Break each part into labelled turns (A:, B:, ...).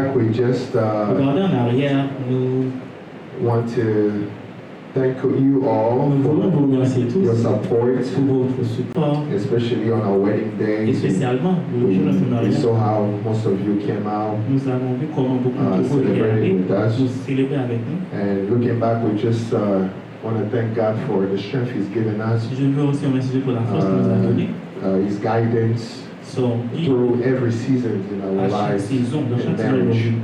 A: back, we just
B: Regardez en arrière, nous
A: want to thank you all
B: voulons vous
A: for
B: remercier tous
A: your support,
B: pour votre support,
A: especially on our wedding
B: et
A: day.
B: spécialement le jour de notre
A: We
B: mariage.
A: saw how most of you came out,
B: Nous avons vu comment beaucoup de vous étaient
A: celebrating
B: allés
A: with us.
B: nous célébrer avec nous.
A: And looking back, we just want to thank God for the strength He's given us,
B: Je veux aussi remercier pour la force qu'il nous a donnée,
A: His guidance
B: son guide
A: through every season in our
B: à chaque
A: lives
B: saison, dans
A: in
B: chaque saison de nos
A: marriage.
B: vies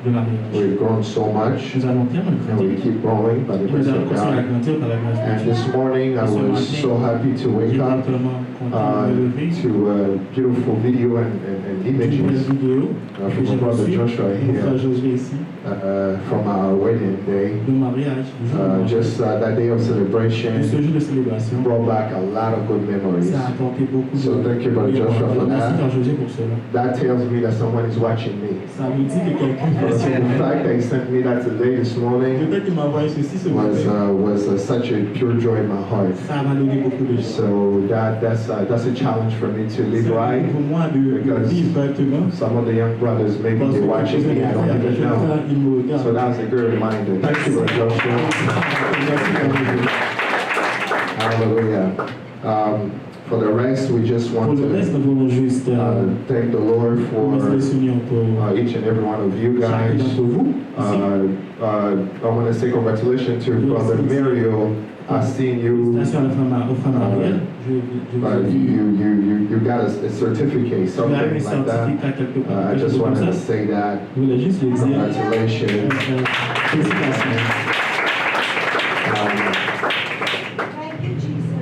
B: de mariage.
A: We've grown so much,
B: Nous allons tellement
A: and we
B: grandir.
A: keep growing by the
B: Nous
A: grace
B: allons
A: of
B: continuer à
A: God.
B: grandir par la grâce de
A: And
B: Dieu.
A: this morning, I was so happy to wake
B: J'étais
A: up
B: tellement content de me lever.
A: to a beautiful video and
B: Une belle
A: images
B: vidéo
A: from
B: que j'ai
A: my brother
B: reçue.
A: Joshua
B: Mon frère
A: here
B: Josué ici,
A: from our wedding day.
B: le mariage, le jour du mariage.
A: Just that day of
B: De
A: celebration
B: ce jour de célébration,
A: brought back a lot of good memories.
B: ça a apporté beaucoup de
A: So thank you, Brother Joshua, for
B: Merci
A: that.
B: Frère Josué pour cela.
A: That tells me that someone is watching me.
B: Ça me dit que quelqu'un
A: So
B: est
A: the fact that he sent me that today, this
B: Le
A: morning,
B: fait qu'il m'a envoyé ceci ce matin,
A: was such a pure joy in my heart.
B: ça m'a donné beaucoup de joie.
A: So that's a challenge for me to live right.
B: Pour moi de vivre correctement.
A: Some of the young brothers, maybe they're watching me, I don't even know.
B: Ils me regardent.
A: So that was a good reminder. Thank you, Brother Joshua. Hallelujah. For the rest, we just
B: Pour
A: want
B: le reste,
A: to
B: nous voulons juste
A: thank the Lord
B: remercier le
A: for
B: Seigneur pour
A: each and every one of you
B: chacun
A: guys.
B: d'entre vous. Ici.
A: I want to say congratulations to Brother Mario. I've seen you.
B: Félicitations au frère Mariel. Je vous ai dit.
A: You got a certificate,
B: Tu as eu un
A: something like that.
B: certificat quelque part.
A: I
B: quelque
A: just
B: chose comme
A: wanted to
B: ça.
A: say that.
B: Je voulais juste le dire.
A: Congratulations.
B: Félicitations.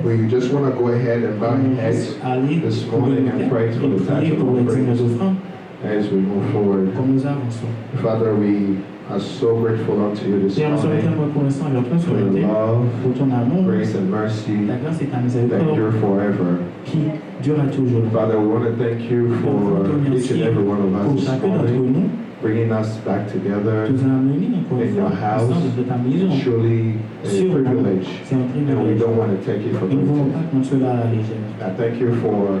A: We just want to go ahead and bow our heads
B: Allez,
A: this morning and pray for the
B: prier
A: tithe
B: pour les dignes
A: offerings
B: offrandes
A: as we move forward.
B: comme nous avançons.
A: Father, we are so grateful unto you this
B: Père, nous sommes
A: morning
B: tellement reconnaissants envers toi sur
A: for
B: le
A: your
B: terre,
A: love,
B: pour ton amour,
A: grace, and mercy
B: ta grâce et ta
A: that
B: miséricorde
A: endure forever.
B: qui dure à toujours.
A: Father, we want to thank you for each and every one of
B: Pour
A: us this
B: chacun d'entre
A: morning,
B: nous,
A: bringing us back together.
B: tu nous as amenés encore
A: In
B: une
A: your
B: fois
A: house,
B: ensemble de ta maison.
A: Truly a
B: Sûrement,
A: privilege,
B: c'est un
A: and we
B: privilège.
A: don't want to take it for
B: Nous ne voulons
A: granted.
B: pas prendre cela à la légère.
A: I thank you for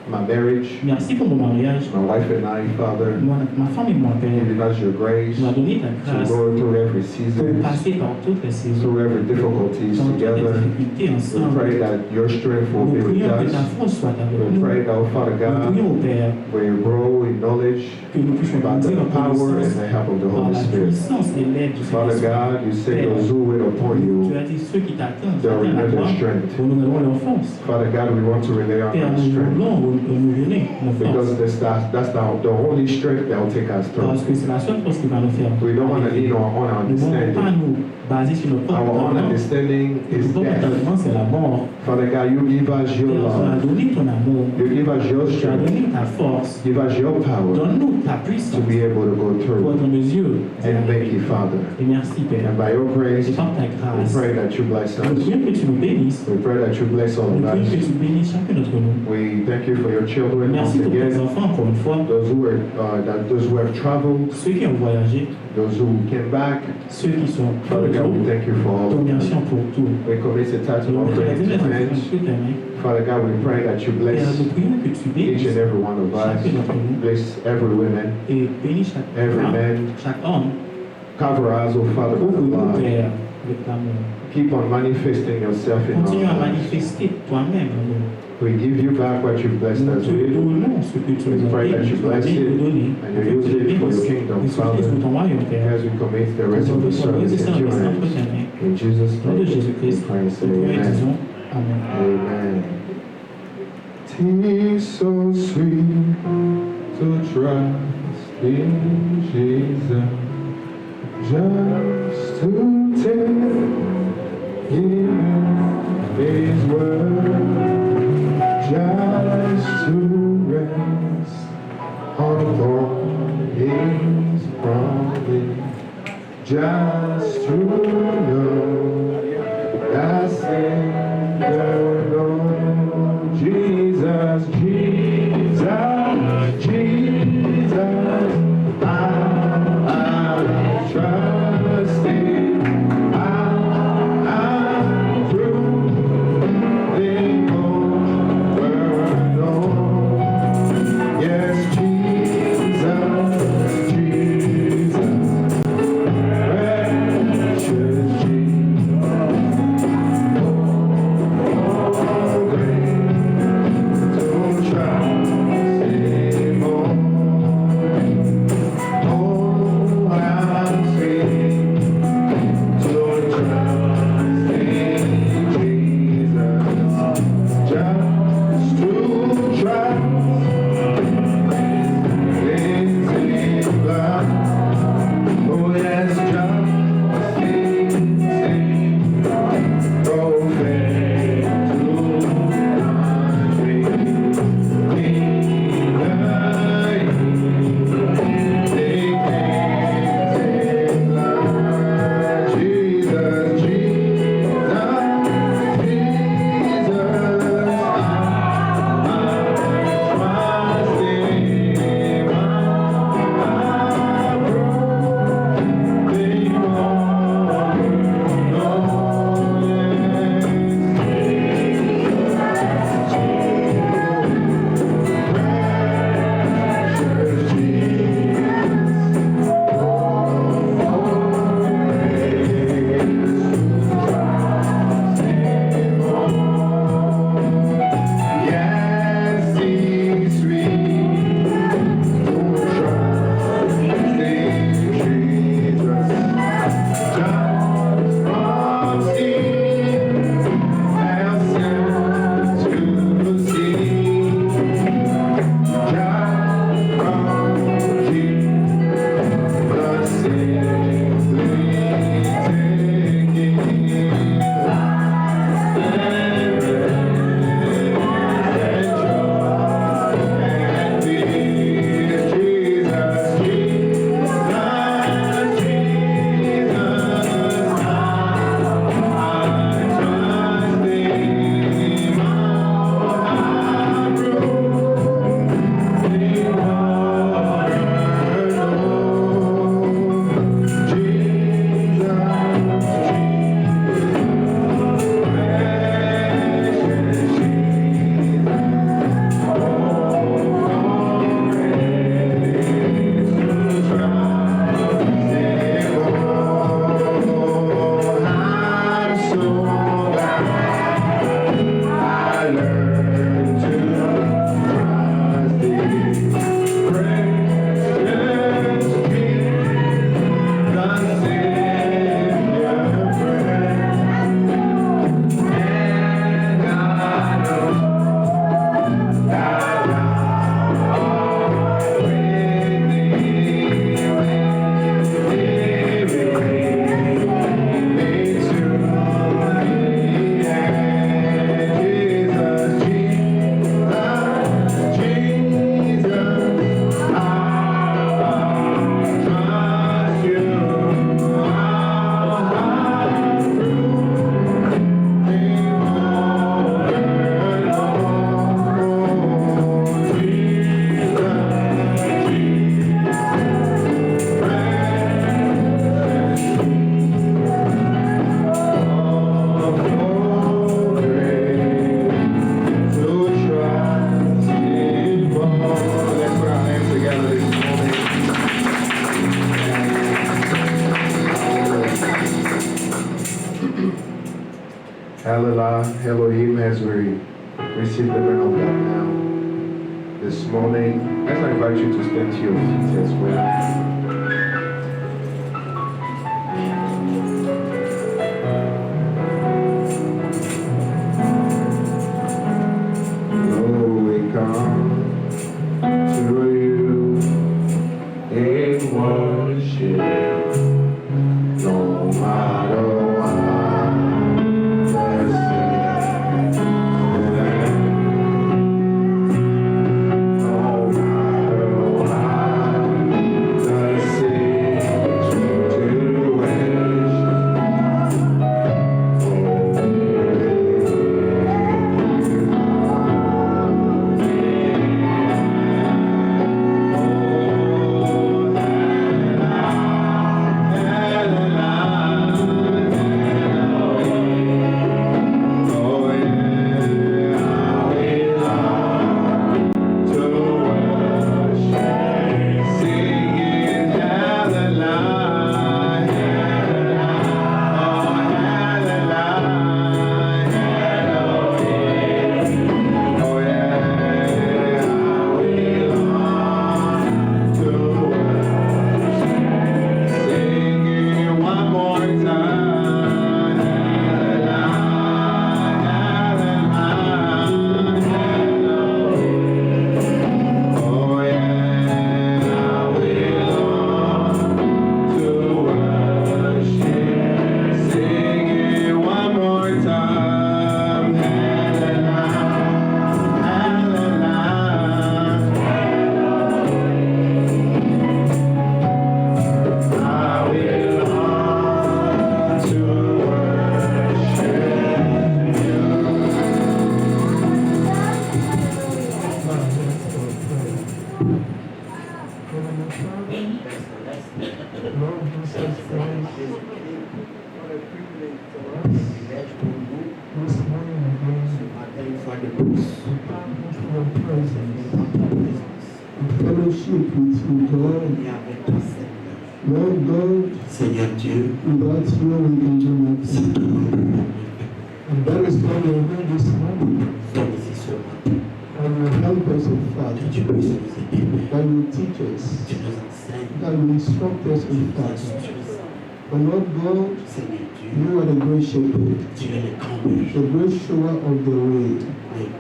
A: my marriage,
B: Merci pour mon mariage.
A: my wife and I, Father,
B: Ma femme et mon père
A: giving us your grace
B: nous a donné ta
A: to
B: grâce
A: go through every
B: pour
A: season,
B: passer par toutes les saisons,
A: through every difficulties
B: dans toutes les
A: together.
B: difficultés
A: We
B: ensemble.
A: pray that your strength will
B: Nous
A: be with
B: prions que ta
A: us.
B: force soit avec
A: We
B: nous.
A: pray that, oh, Father
B: Nous
A: God,
B: prions au Père
A: we grow in knowledge
B: que nous puissions
A: by
B: grandir
A: the
B: en
A: power and
B: connaissance
A: the help of the
B: par
A: Holy
B: la
A: Spirit.
B: puissance et l'aide du
A: Father
B: Saint-Esprit.
A: God, you say those who wait upon
B: Tu
A: you,
B: as dit ceux qui t'attendent,
A: they'll
B: t'attendent à
A: renew
B: toi,
A: their strength.
B: pour nous avons leur force.
A: Father God, we want to rely on
B: Père,
A: your
B: nous
A: strength,
B: voulons renouveler nos
A: because
B: forces.
A: that's the only strength that will take us through.
B: Parce que c'est la seule force qui va nous faire.
A: We don't want to lean on our
B: Nous ne voulons pas
A: understanding.
B: nous baser sur notre propre
A: Our own
B: entendement.
A: understanding is
B: Notre propre
A: death.
B: entendement, c'est la mort.
A: Father God, you give us
B: Père,
A: your
B: tu as
A: love.
B: donné ton amour.
A: You give us your
B: Tu as
A: strength.
B: donné ta force.
A: Give us your power
B: Donne-nous ta
A: to
B: puissance
A: be able to go
B: pour
A: through.
B: être en mesure.
A: And thank you, Father.
B: Et merci, Père.
A: And by your grace,
B: Et par ta
A: we
B: grâce,
A: pray that you bless
B: nous
A: us.
B: prions que tu nous bénisses.
A: We pray that you bless all
B: Nous
A: of
B: prions que
A: us.
B: tu bénisses chacun d'entre nous.
A: We thank you for your children once
B: Merci pour tes
A: again.
B: enfants, encore une fois.
A: Those who have traveled,
B: Ceux qui ont voyagé,
A: those who came back.
B: ceux qui sont dans
A: Father
B: le
A: God, we
B: tour.
A: thank you for all
B: Ton
A: of
B: merci
A: them.
B: pour tout.
A: We commit the tithe
B: Nous
A: offering
B: remercions
A: into
B: les
A: hands.
B: enfants que tu
A: Father God, we pray that you
B: Père,
A: bless
B: nous prions que tu
A: each
B: bénisses
A: and every one of us.
B: chacun d'entre nous
A: Bless every woman,
B: et bénis chaque
A: every
B: femme,
A: man.
B: chaque homme.
A: Cover us, oh Father God,
B: Ouvre-nous,
A: of love.
B: Père, avec l'amour.
A: Keep on manifesting yourself in
B: Continue à
A: our lives.
B: manifester toi-même en nous.
A: We give you back what you've blessed
B: Nous
A: us
B: te
A: with.
B: donnons ce que tu
A: We
B: nous as
A: pray
B: donné,
A: that you
B: tu as
A: bless it
B: donné,
A: and you use it for your kingdom,
B: et
A: Father.
B: pour ton royaume, Père.
A: As we commit the rest of the service into your hands. In Jesus'
B: Au nom de
A: name, we
B: Jésus-Christ,
A: pray and say
B: nous prions et
A: amen.
B: disons Amen.
A: Amen. Tis so sweet to trust in Jesus, just to take Him at His word, just to rest upon His promise, just to know that's in the Lord Jesus, Jesus, Jesus. I trust in, I'm through the overflow. Yes, Jesus, Jesus. as we receive the word of God now, this morning, as I invite you to stand to your feet as well. Lord, we come to you in worship, no matter what.
C: Seigneur Dieu, without you we can do nothing. And that is why we are here this morning. And will help us, O Father. That will teach us. That will instruct us, O Father. But Lord God, you are the great shepherd, the great shower of the way.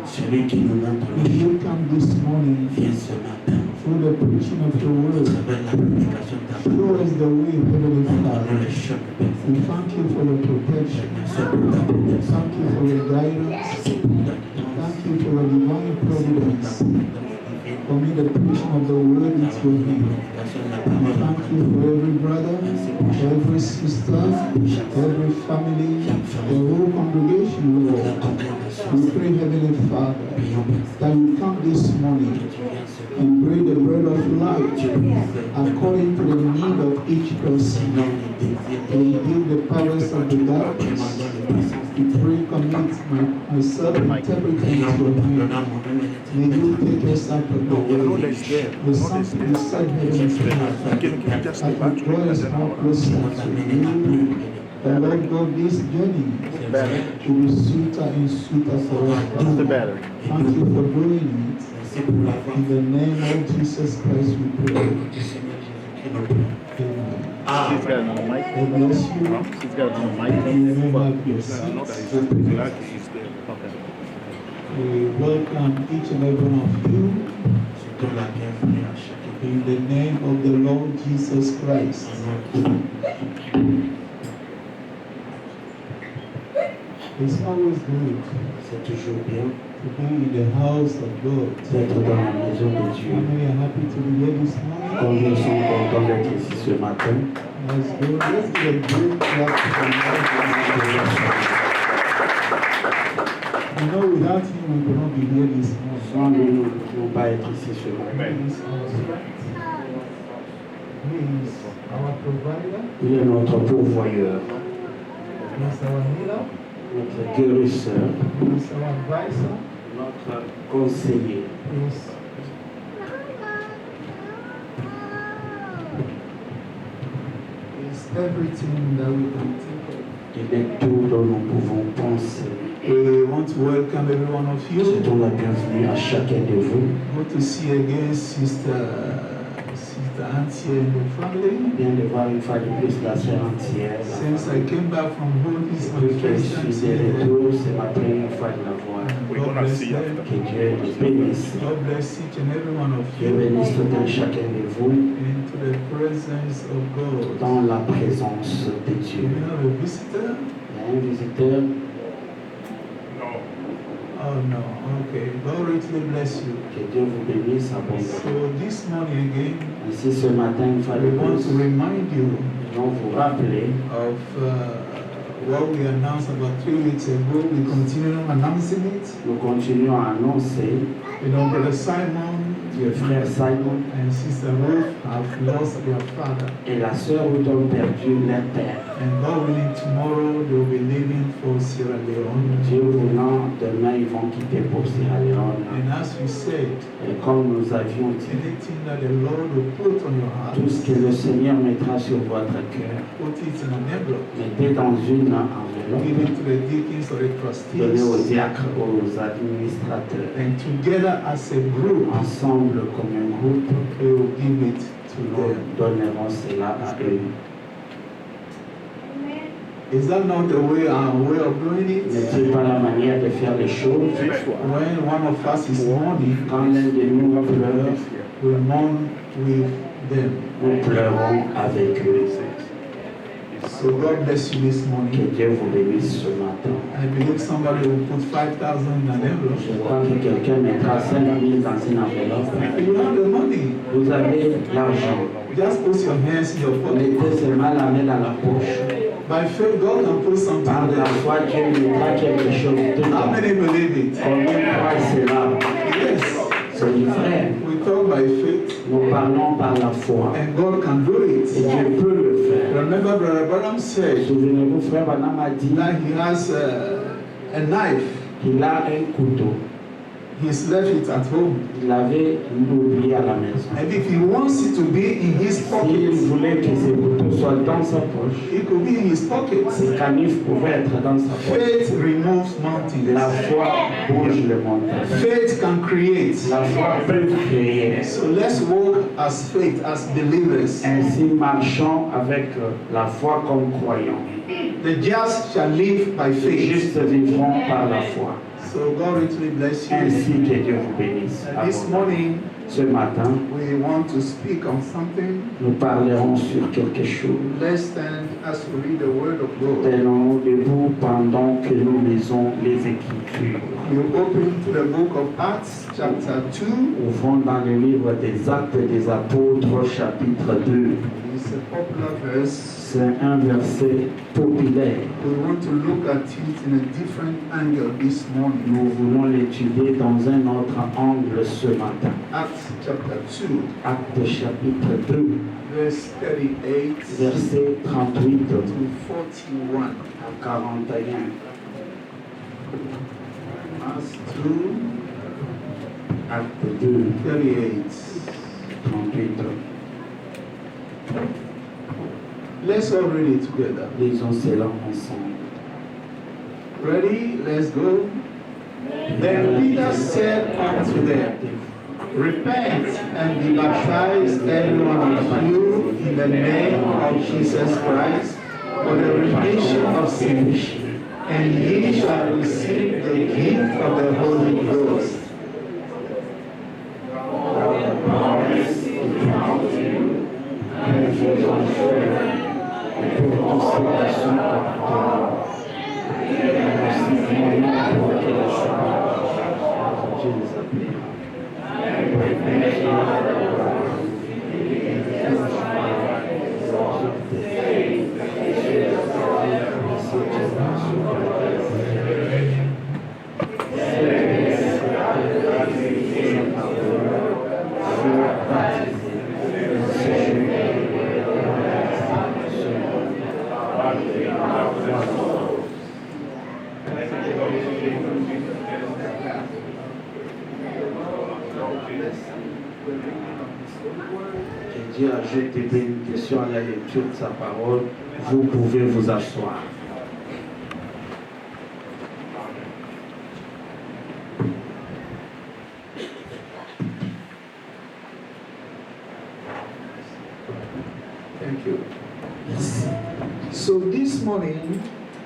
C: And you come this morning through the preaching of your word. Show us the way, Heavenly Father. We thank you for your protection. Thank you for your guidance. Thank you for your divine providence. For me, the preaching of the word is your name. We thank you for every brother, every sister, every family, the whole congregation, Lord. We pray, Heavenly Father, that you come this morning and bring the bread of life according to the need of each person. And give the powers of the darkness. We pray, commit myself interpreting into your hand. May you take us out of the way. The something is said, Heavenly Father, as we draw us more closer to you. And Lord God, this journey will be sweeter and sweeter for us. Thank you for doing it. In the name of Jesus Christ we pray. Amen.
D: She's got it on the mic.
C: God bless you.
D: She's got it on the mic.
C: You may have your seats.
D: Okay.
C: We welcome each and every one of you in the name of the Lord Jesus Christ. It's always good to be in the house of God. How many are happy to be here this morning?
B: Combien sont contents d'être ici ce matin?
C: Let's go. Let's give a great clap to the Lord. You know, without him, we could not be here this morning.
B: Sans lui, nous ne pouvons pas être ici ce matin.
C: He is our provider.
B: Il est notre pourvoyeur,
C: He is our healer.
B: notre guérisseur,
C: He is our advisor.
B: notre conseiller.
C: He is everything that we can think of.
B: Il est tout dont nous pouvons penser.
C: We want to welcome every one of you.
B: Souhaitons la bienvenue à chacun de vous.
C: Good to see again Sister Antia and the family.
B: Bien de voir une fois de plus la sœur entière.
C: Since I came back from home, this is my
B: Depuis que je
C: first time
B: suis de
C: seeing them.
B: retour, c'est ma première fois de la voir.
C: God bless them.
B: Que Dieu nous bénisse.
C: God bless each and every one of
B: Dieu
C: you
B: bénisse tout un chacun de vous
C: into the presence of God.
B: dans la présence de
C: Do
B: Dieu.
C: you have a visitor?
B: Il y a un visiteur.
C: Oh no, okay. God richly bless you.
B: Que Dieu vous bénisse abondamment.
C: So this morning again,
B: Ainsi ce matin, une fois de
C: we want
B: plus,
C: to remind you
B: nous allons vous rappeler
C: of what we announced about 3 weeks ago. We continue announcing it.
B: nous continuons à annoncer
C: You know, Brother Simon
B: que le frère Simon
C: and Sister Ruth have lost their father.
B: et la sœur Ruth ont perdu leur père.
C: And God willing, tomorrow they will be leaving for Sierra Leone.
B: Dieu voulant, demain ils vont quitter pour Sierra Leone.
C: And as we said,
B: Et comme nous avions dit,
C: anything that the Lord will put on your heart,
B: tout ce que le Seigneur mettra sur votre cœur,
C: put it in an envelope.
B: mettez dans une
C: Give
B: enveloppe,
C: it to the deacons or the
B: donnez aux
C: trustees.
B: diacres, aux administrateurs.
C: And together as a group,
B: Ensemble, comme un groupe,
C: we will give it to
B: nous
C: them.
B: donnerons cela à eux.
C: Is that not the way our way of doing it?
B: N'est-ce pas la manière de faire les choses?
C: When one of us is mourning,
B: Quand l'un de nous pleure,
C: we mourn with them.
B: nous pleurons avec eux.
C: So God bless you this
B: Que
C: morning.
B: Dieu vous bénisse ce matin.
C: I believe somebody will put 5,000 in an envelope.
B: Je crois que quelqu'un mettra 5 000 dans une enveloppe.
C: You have the money.
B: Vous avez l'argent.
C: Just put your hands in your pocket.
B: Mettez seulement la main dans la poche.
C: By faith, God can put something
B: Par la
C: there.
B: foi, Dieu mettra quelque chose dedans.
C: How many believe it?
B: Combien croient cela?
C: Yes.
B: C'est du frère.
C: We talk by faith,
B: Nous parlons par la foi.
C: and God can do
B: Et
C: it.
B: Dieu peut le faire.
C: Remember, Brother Branham said
B: Souvenez-vous, frère Branham a dit
C: that he has a knife.
B: qu'il a un couteau.
C: He's left it at home.
B: Il avait oublié à la maison.
C: And if he wants it to be in his
B: S'il
C: pocket,
B: voulait que ce couteau soit dans sa poche,
C: it could be in his pocket.
B: ce canif pouvait être dans sa poche.
C: Faith removes
B: La
C: mountains.
B: foi bouge le montagne.
C: Faith can create.
B: La foi peut créer.
C: So let's walk as faith, as believers.
B: Ainsi marchons avec la foi comme croyants.
C: The just shall live by
B: Les
C: faith.
B: justes vivront par la foi.
C: So God richly bless you.
B: Ainsi que Dieu vous bénisse.
C: And this morning,
B: Ce matin,
C: we want to speak on something.
B: nous parlerons sur quelque chose.
C: Let's stand as we read the word of God.
B: Tenons-nous debout pendant que nous lisons les Écritures.
C: We open to the book of Acts, chapter 2.
B: Ouvrons dans le livre des Actes des Apôtres, chapitre 2.
C: It's a popular verse.
B: C'est un verset populaire.
C: We want to look at it in a different angle this morning.
B: Nous voulons l'étudier dans un autre angle ce matin.
C: Acts chapter 2,
B: Actes chapitre 2,
C: verse 38
B: verset 38
C: to 41.
B: à 41.
C: Acts 2,
B: Acte 2,
C: 38.
B: 38.
C: Let's all read it together.
B: Lisons cela ensemble.
C: Ready? Let's go. Then Peter said unto them, Repent and be baptized, every one of you, in the name of Jesus Christ, for the remission of sins, and ye shall receive the gift of the Holy Ghost.
B: Que Dieu ajoute des bénédictions à la lecture de sa parole. Vous pouvez vous asseoir.
C: this morning,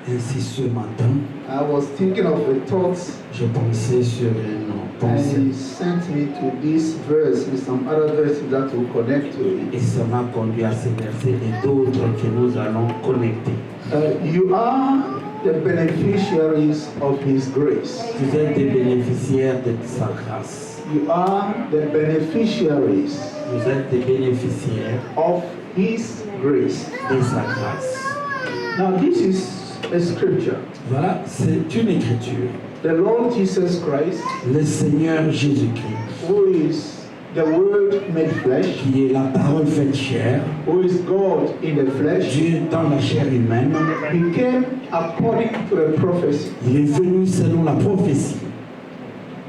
B: Ainsi ce matin,
C: I was thinking of the thoughts,
B: je pensais sur une
C: and
B: pensée
C: he sent me to this verse with some other verses that will connect to
B: et
C: it.
B: ça m'a conduit à ces versets et d'autres que nous allons connecter.
C: You are the beneficiaries of His grace.
B: Vous êtes des bénéficiaires de sa grâce.
C: You are the beneficiaries
B: Vous êtes des bénéficiaires
C: of His grace.
B: de sa grâce.
C: Now, this is a scripture.
B: Voilà, c'est une écriture.
C: The Lord Jesus Christ,
B: Le Seigneur Jésus-Christ,
C: who is the Word made flesh,
B: qui est la parole faite chair,
C: who is God in the flesh,
B: Dieu dans la chair humaine,
C: became according to the prophecy.
B: il est venu selon la prophétie.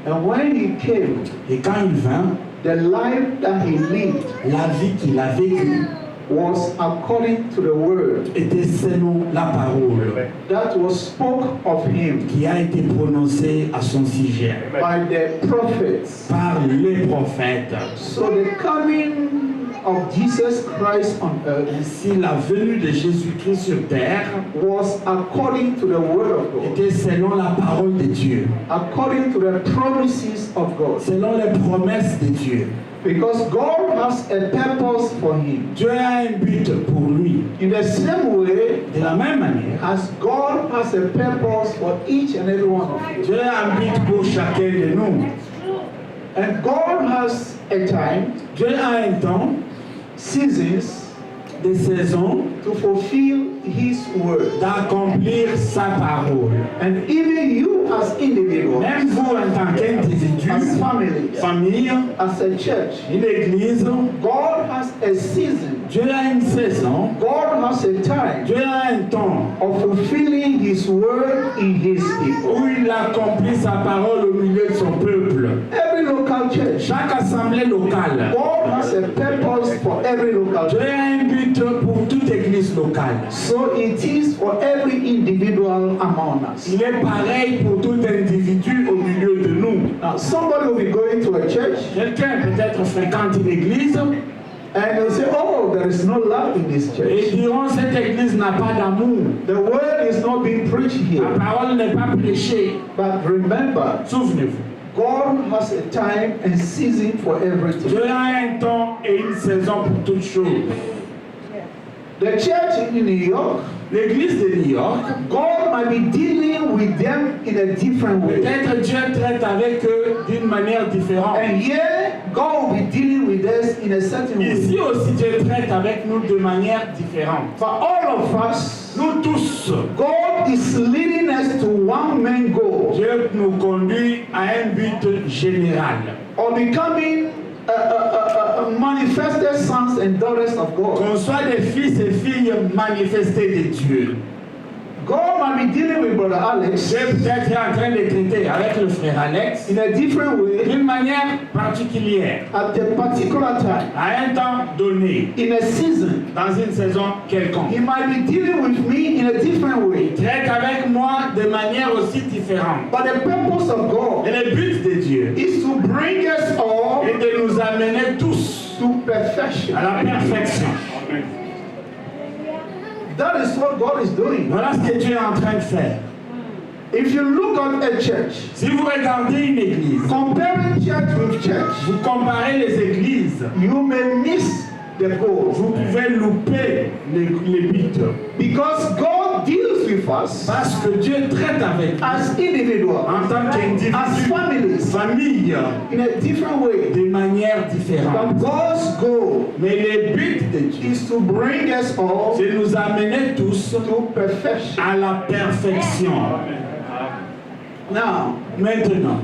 C: And when He came,
B: Et quand il vint,
C: the life that He lived
B: la vie qu'il a vécue
C: was according to the Word
B: était selon la parole
C: that was spoke of Him
B: qui a été prononcée à son sujet
C: by the prophets.
B: par les prophètes.
C: So the coming of Jesus Christ on earth
B: Ainsi, la venue de Jésus-Christ sur terre
C: was according to the Word of God,
B: était selon la parole de Dieu,
C: according to the promises of God.
B: selon les promesses de Dieu.
C: Because God has a purpose for Him.
B: Dieu a un but pour lui.
C: In the same way
B: De la même manière,
C: as God has a purpose for each and every one of you.
B: Dieu a un but pour chacun de nous.
C: And God has a time,
B: Dieu a un temps,
C: seasons,
B: des saisons,
C: to fulfill His word.
B: d'accomplir sa parole.
C: And even you as individuals,
B: Même vous en tant qu'individu,
C: as families,
B: famille,
C: as a church,
B: une église,
C: God has a season,
B: Dieu a une saison,
C: God has a time
B: Dieu a un temps
C: of fulfilling His word in His people.
B: où il accomplit sa parole au milieu de son peuple.
C: Every local church,
B: Chaque assemblée locale,
C: God has a purpose for every local
B: Dieu
C: church.
B: a un but pour toute église locale.
C: So it is for every individual among us.
B: Il est pareil pour tout individu au milieu de nous.
C: Now, somebody will be going to a church
B: Quelqu'un peut-être fréquente une église
C: and they'll say, oh, there is no love in this
B: et
C: church.
B: diront cette église n'a pas d'amour.
C: The word is not being preached
B: La
C: here.
B: parole n'est pas prêchée.
C: But remember,
B: Souvenez-vous,
C: God has a time and season for everything.
B: Dieu a un temps et une saison pour toutes choses.
C: The church in New York,
B: L'église de New York,
C: God might be dealing with them in a different way.
B: peut-être Dieu traite avec eux d'une manière différente.
C: And here, God will be dealing with us in a certain way.
B: Ici aussi, Dieu traite avec nous de manière différente.
C: For all of us,
B: Nous tous,
C: God is leading us to one main goal
B: Dieu nous conduit à un but général.
C: of becoming manifested sons and daughters of God.
B: Qu'on soit des fils et filles manifestés de Dieu.
C: God might be dealing with Brother Alex
B: Dieu peut-être est en train de traiter avec le frère Alex
C: in a different way
B: d'une manière particulière,
C: at a particular time,
B: à un temps donné,
C: in a season.
B: dans une saison quelconque.
C: He might be dealing with me in a different way.
B: Il traite avec moi de manière aussi différente.
C: But the purpose of God
B: Et le but de Dieu
C: is to bring us all
B: est de nous amener tous
C: to perfection.
B: à la perfection.
C: That is what God is doing.
B: Voilà ce que Dieu est en train de faire.
C: If you look at a church,
B: Si vous regardez une église,
C: comparing church with church,
B: vous comparez les églises,
C: you may miss the goal.
B: vous pouvez louper les buts.
C: Because God deals with us
B: Parce que Dieu traite avec nous
C: as individuals,
B: en tant
C: as
B: qu'individu,
C: families,
B: famille,
C: in a different way.
B: de manière différente.
C: But God's goal
B: Mais le but de Dieu,
C: is to bring us all
B: c'est de nous amener tous
C: to perfection.
B: à la perfection.
C: Now,
B: Maintenant,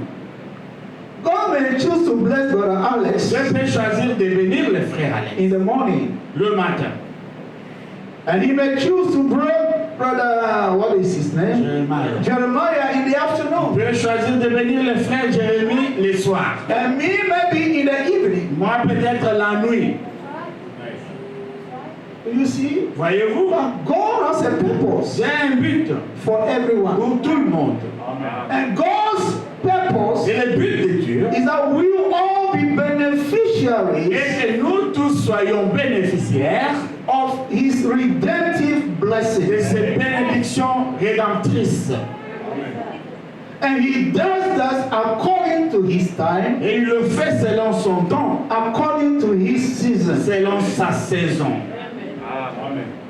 C: God may choose to bless Brother Alex
B: Dieu peut choisir de bénir le frère Alex
C: in the morning,
B: le matin.
C: and He may choose to bring Brother, what is his name?
B: Jeremiah.
C: Jeremiah in the
B: Vous
C: afternoon.
B: pouvez choisir de bénir le frère Jérémie le soir.
C: And me maybe in the evening.
B: Moi peut-être la nuit.
C: You see?
B: Voyez-vous?
C: But God has a purpose
B: J'ai un but
C: for everyone.
B: pour tout le monde.
C: And God's purpose
B: Et le but de Dieu
C: is that we will all be beneficiaries
B: est que nous tous soyons bénéficiaires
C: of His redemptive blood. blessings.
E: ses bénédictions rédemptrices.
C: And he does that according to his time,
E: Et il le fait selon son temps,
C: according to his season.
E: selon sa saison.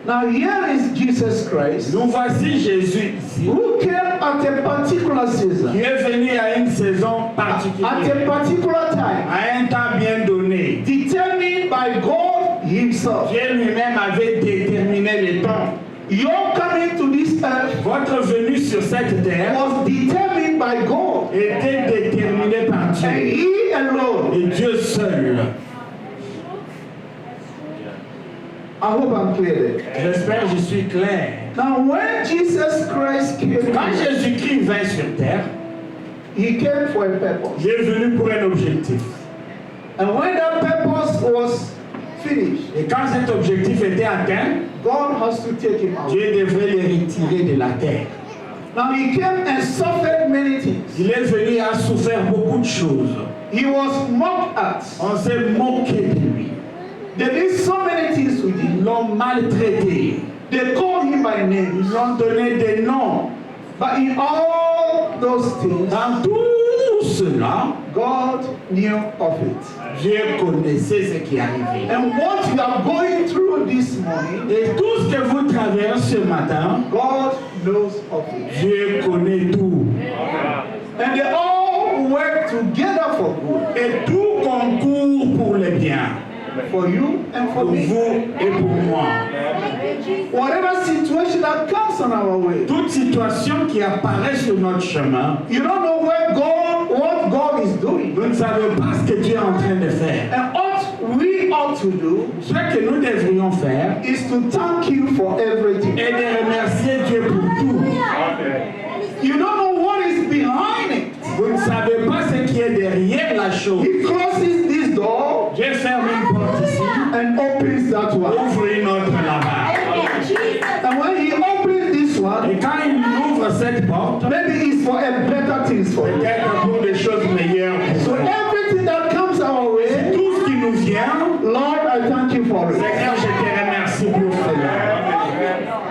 C: Now here is Jesus Christ,
E: Nous voici Jésus ici,
C: who came at a particular season,
E: qui est venu à une saison
C: at a
E: particulière,
C: particular time,
E: à un temps bien donné.
C: determined by God himself.
E: Dieu lui-même avait déterminé le temps.
C: Your coming to this earth
E: Votre venue sur cette terre
C: was determined by God,
E: était déterminée par
C: and
E: Dieu.
C: he alone.
E: Et Dieu seul.
C: I hope I'm clear there.
E: J'espère que je suis clair.
C: Now when Jesus Christ came,
E: Quand Jésus-Christ vint sur terre,
C: he came for a purpose.
E: il est venu pour un objectif.
C: And when that purpose was finished,
E: Et quand cet objectif était atteint,
C: God has to take him out.
E: Dieu devrait les retirer de la terre.
C: Now he came and suffered many things.
E: Il est venu et a souffert beaucoup de choses.
C: He was mocked at.
E: On s'est moqué de lui.
C: They did so many things with him.
E: Ils l'ont maltraité.
C: They called him by
E: Ils
C: names.
E: lui ont donné des noms.
C: But in all those things,
E: Dans tout cela,
C: God knew of it.
E: Dieu connaissait ce qui arrivait.
C: And what you are going through this morning,
E: Et tout ce que vous traversez ce matin,
C: God knows of it.
E: Dieu connaît tout.
C: And they all work together for good.
E: Et tout concourt pour le bien.
C: For you and for
E: Pour
C: me.
E: vous et pour moi.
C: Whatever situation that comes on our way,
E: Toute situation qui apparaît sur notre chemin,
C: you don't know what God is doing.
E: vous ne savez pas ce que Dieu est en train de faire.
C: And what we ought to do
E: Ce que nous devrions faire
C: is to thank you for everything.
E: est de remercier Dieu pour tout.
C: You don't know what is behind it.
E: Vous ne savez pas ce qui est derrière la chose.
C: He closes this door
E: Dieu ferme une porte ici,
C: and opens that one.
E: ouvre une autre là-bas.
C: And when he opens this one,
E: Et quand il ouvre cette porte,
C: maybe it's for a better things for you.
E: peut-être pour des choses meilleures.
C: So everything that comes our way,
E: Tout ce qui nous vient,
C: Lord, I thank you for it.
E: Seigneur, je te remercie pour cela.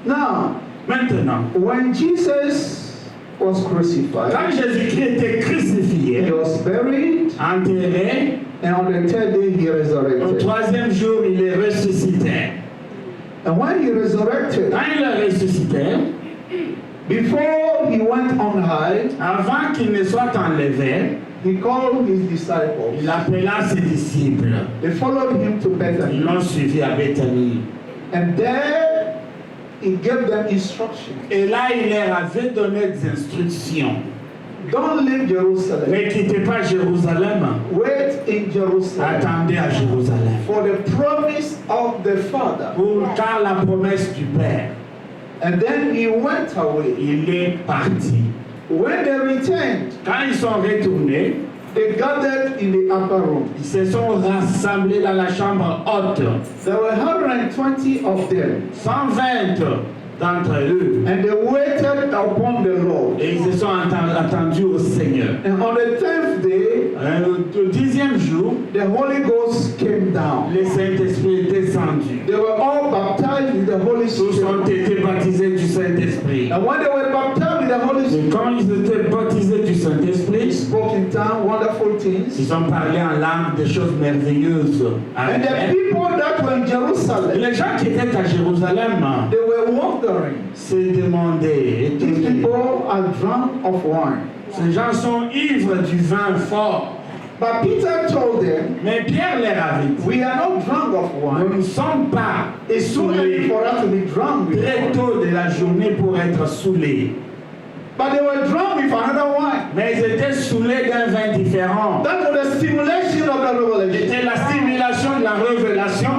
C: Now,
E: Maintenant,
C: when Jesus was crucified,
E: quand Jésus-Christ était
C: he
E: crucifié,
C: was buried,
E: enterré,
C: and on the third day he
E: au
C: resurrected.
E: troisième jour, il est ressuscité.
C: And when he resurrected,
E: Quand il est ressuscité,
C: before he went on high,
E: avant qu'il ne soit enlevé,
C: he called his disciples.
E: il appela ses disciples.
C: They followed him to
E: Ils
C: Bethany.
E: l'ont suivi à Bethanie.
C: And there he gave them instructions.
E: Et là, il leur avait donné des instructions.
C: Don't leave Jerusalem.
E: Ne quittez pas Jérusalem.
C: Wait in Jerusalem
E: Attendez à Jérusalem.
C: for the promise of the Father.
E: Car la promesse du Père,
C: And then he went away.
E: il est parti.
C: When they returned,
E: Quand ils sont retournés,
C: they gathered in the upper room.
E: ils se sont rassemblés dans la chambre haute.
C: There were 120 of them.
E: 120 d'entre eux.
C: And they waited upon the Lord.
E: Et ils se sont attendus au Seigneur.
C: And on the 10th day,
E: Le 10e jour,
C: the Holy Ghost came down.
E: le Saint-Esprit est descendu.
C: They were all baptized with the Holy
E: Tous ont
C: Spirit.
E: été baptisés du Saint-Esprit.
C: And when they were baptized with the Holy
E: Et
C: Spirit,
E: quand ils étaient baptisés du
C: they
E: Saint-Esprit,
C: spoke in tongues, wonderful things.
E: ils ont parlé en langue des choses merveilleuses.
C: And the people that were in
E: Et
C: Jerusalem,
E: les gens qui étaient à Jérusalem
C: they were wondering,
E: se demandaient,
C: these
E: étonnés,
C: people are drunk of wine.
E: ces gens sont ivres du vin fort.
C: But Peter told them,
E: Mais Pierre leur avait dit,
C: we are not drunk of
E: nous
C: wine.
E: ne sommes pas
C: It's too early
E: saoulés
C: for us to be drunk with
E: très
C: wine.
E: tôt de la journée pour être saoulés.
C: But they were drunk with another wine.
E: Mais ils étaient saoulés d'un vin différent.
C: That was the stimulation of the revelation.
E: C'était la stimulation de la révélation.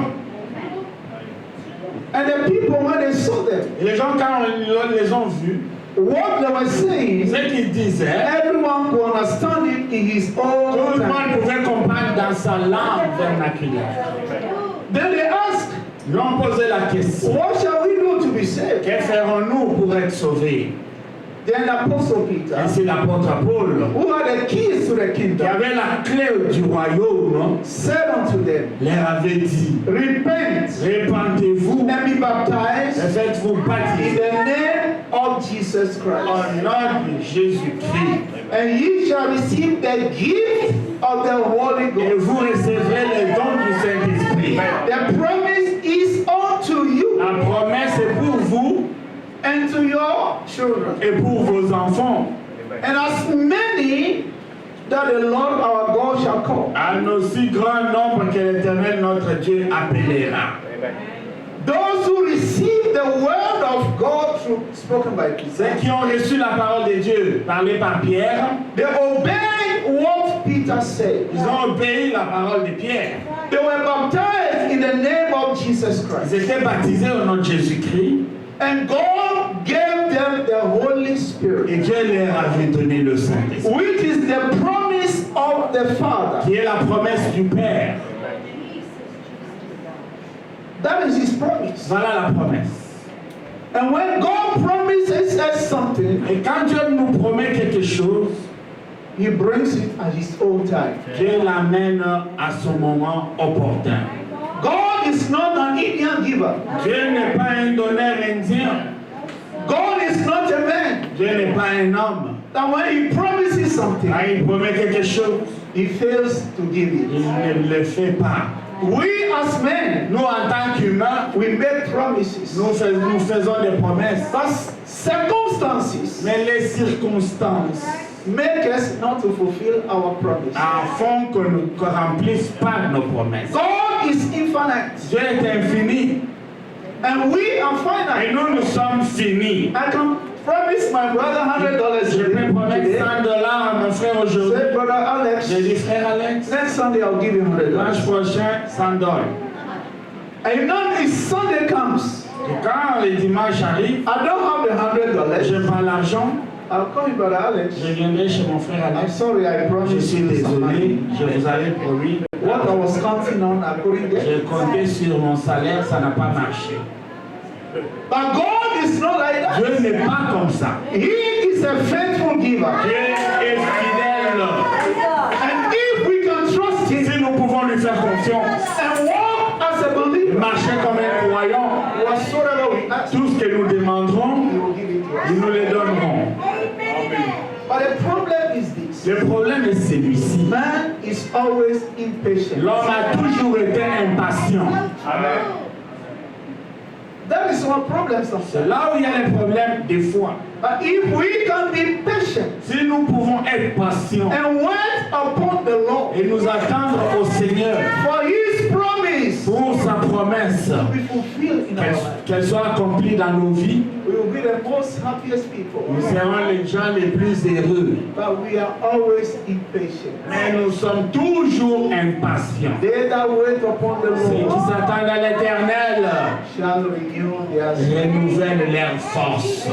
C: And the people, when they saw them,
E: Et les gens, quand ils les ont vus,
C: what they were saying,
E: ce qu'ils disaient,
C: everyone could understand it in his
E: tout
C: own
E: le
C: time.
E: monde pouvait comprendre dans sa langue vernaculaire.
C: Then they asked,
E: Ils ont posé la question,
C: what shall we do to be saved?
E: que ferons-nous pour être sauvés? Then Apostle Peter, et c'est l'apôtre Paul, who had the keys to the kingdom, qui avait la clé du royaume, said unto them, leur avait dit, repent, répandez-vous, and be baptized, et faites-vous baptiser, in the name of Jesus Christ, au nom de Jésus-Christ, and ye shall receive the gift of the Holy Ghost. Et vous recevrez le don du Saint-Esprit. The promise is unto you. La promesse est pour vous and to your children, et pour vos enfants, and as many that the Lord our God shall call. Un aussi grand nombre que l'Éternel notre Dieu appellera. Those who receive the word of God spoken by Peter, ceux qui ont reçu la parole de Dieu parlée par Pierre, they obeyed what Peter said. Ils ont obéi la parole de Pierre. They were baptized in the name of Jesus Christ. Ils étaient baptisés au nom de Jésus-Christ. And God gave them the Holy Spirit, et Dieu leur avait donné le Saint-Esprit, which is the promise of the Father, qui est la promesse du Père. That is His promise. Voilà la promesse. And when God promises us something, et quand Dieu nous promet quelque chose, He brings it at His own time. Dieu l'amène à son moment opportun. God is not an Indian giver. Dieu n'est pas un donneur indien. God is not a man. Dieu n'est pas un homme. That when He promises something, quand il promet quelque chose, He fails to give it. Il ne le fait pas. We as men, nous en tant qu'humains, we make promises. Nous faisons des promesses. But circumstances, mais les circonstances, make us not to fulfill our promises. Font que nous ne remplissons pas nos promesses. God is infinite. Dieu est infini. And we are finite. Et nous sommes finis. I can promise my brother $100. Je peux promettre $100 à mon frère aujourd'hui. Say, brother Alex. J'ai dit, frère Alex. Next Sunday I'll give you $100. Dimanche prochain, $100. And you know, if Sunday comes, et quand le dimanche arrive, I don't have the $100. Je prends l'argent. I'll call you, brother Alex. Je viendrai chez mon frère Alex. I'm sorry, I promised. Je suis désolé, je vous avais promis. What I was counting on, I couldn't get. Je comptais sur mon salaire, ça n'a pas marché. But God is not like that. Dieu n'est pas comme ça. He is a faithful giver. Dieu est fidèle. And if we can trust Him, si nous pouvons lui faire confiance, and walk as a believer, marcher comme un croyant, whatsoever we ask, tout ce que nous demanderons, il nous le donnerons. But the problem is this. Le problème est celui-ci. Man is always impatient. L'homme a toujours été impatient. Amen. That is our problem sometimes. C'est là où il y a les problèmes des fois. But if we can be patient, si nous pouvons être patients, and wait upon the Lord, et nous attendre au Seigneur, for His promise, pour sa promesse, to be fulfilled in our life, qu'elle soit accomplie dans nos vies, we will be the most happiest people. Nous serons les gens les plus heureux. But we are always impatient. Mais nous sommes toujours impatients. They that wait upon the Lord, ceux qui s'attendent à l'Éternel, shall renew their strength, renouvellent leur force.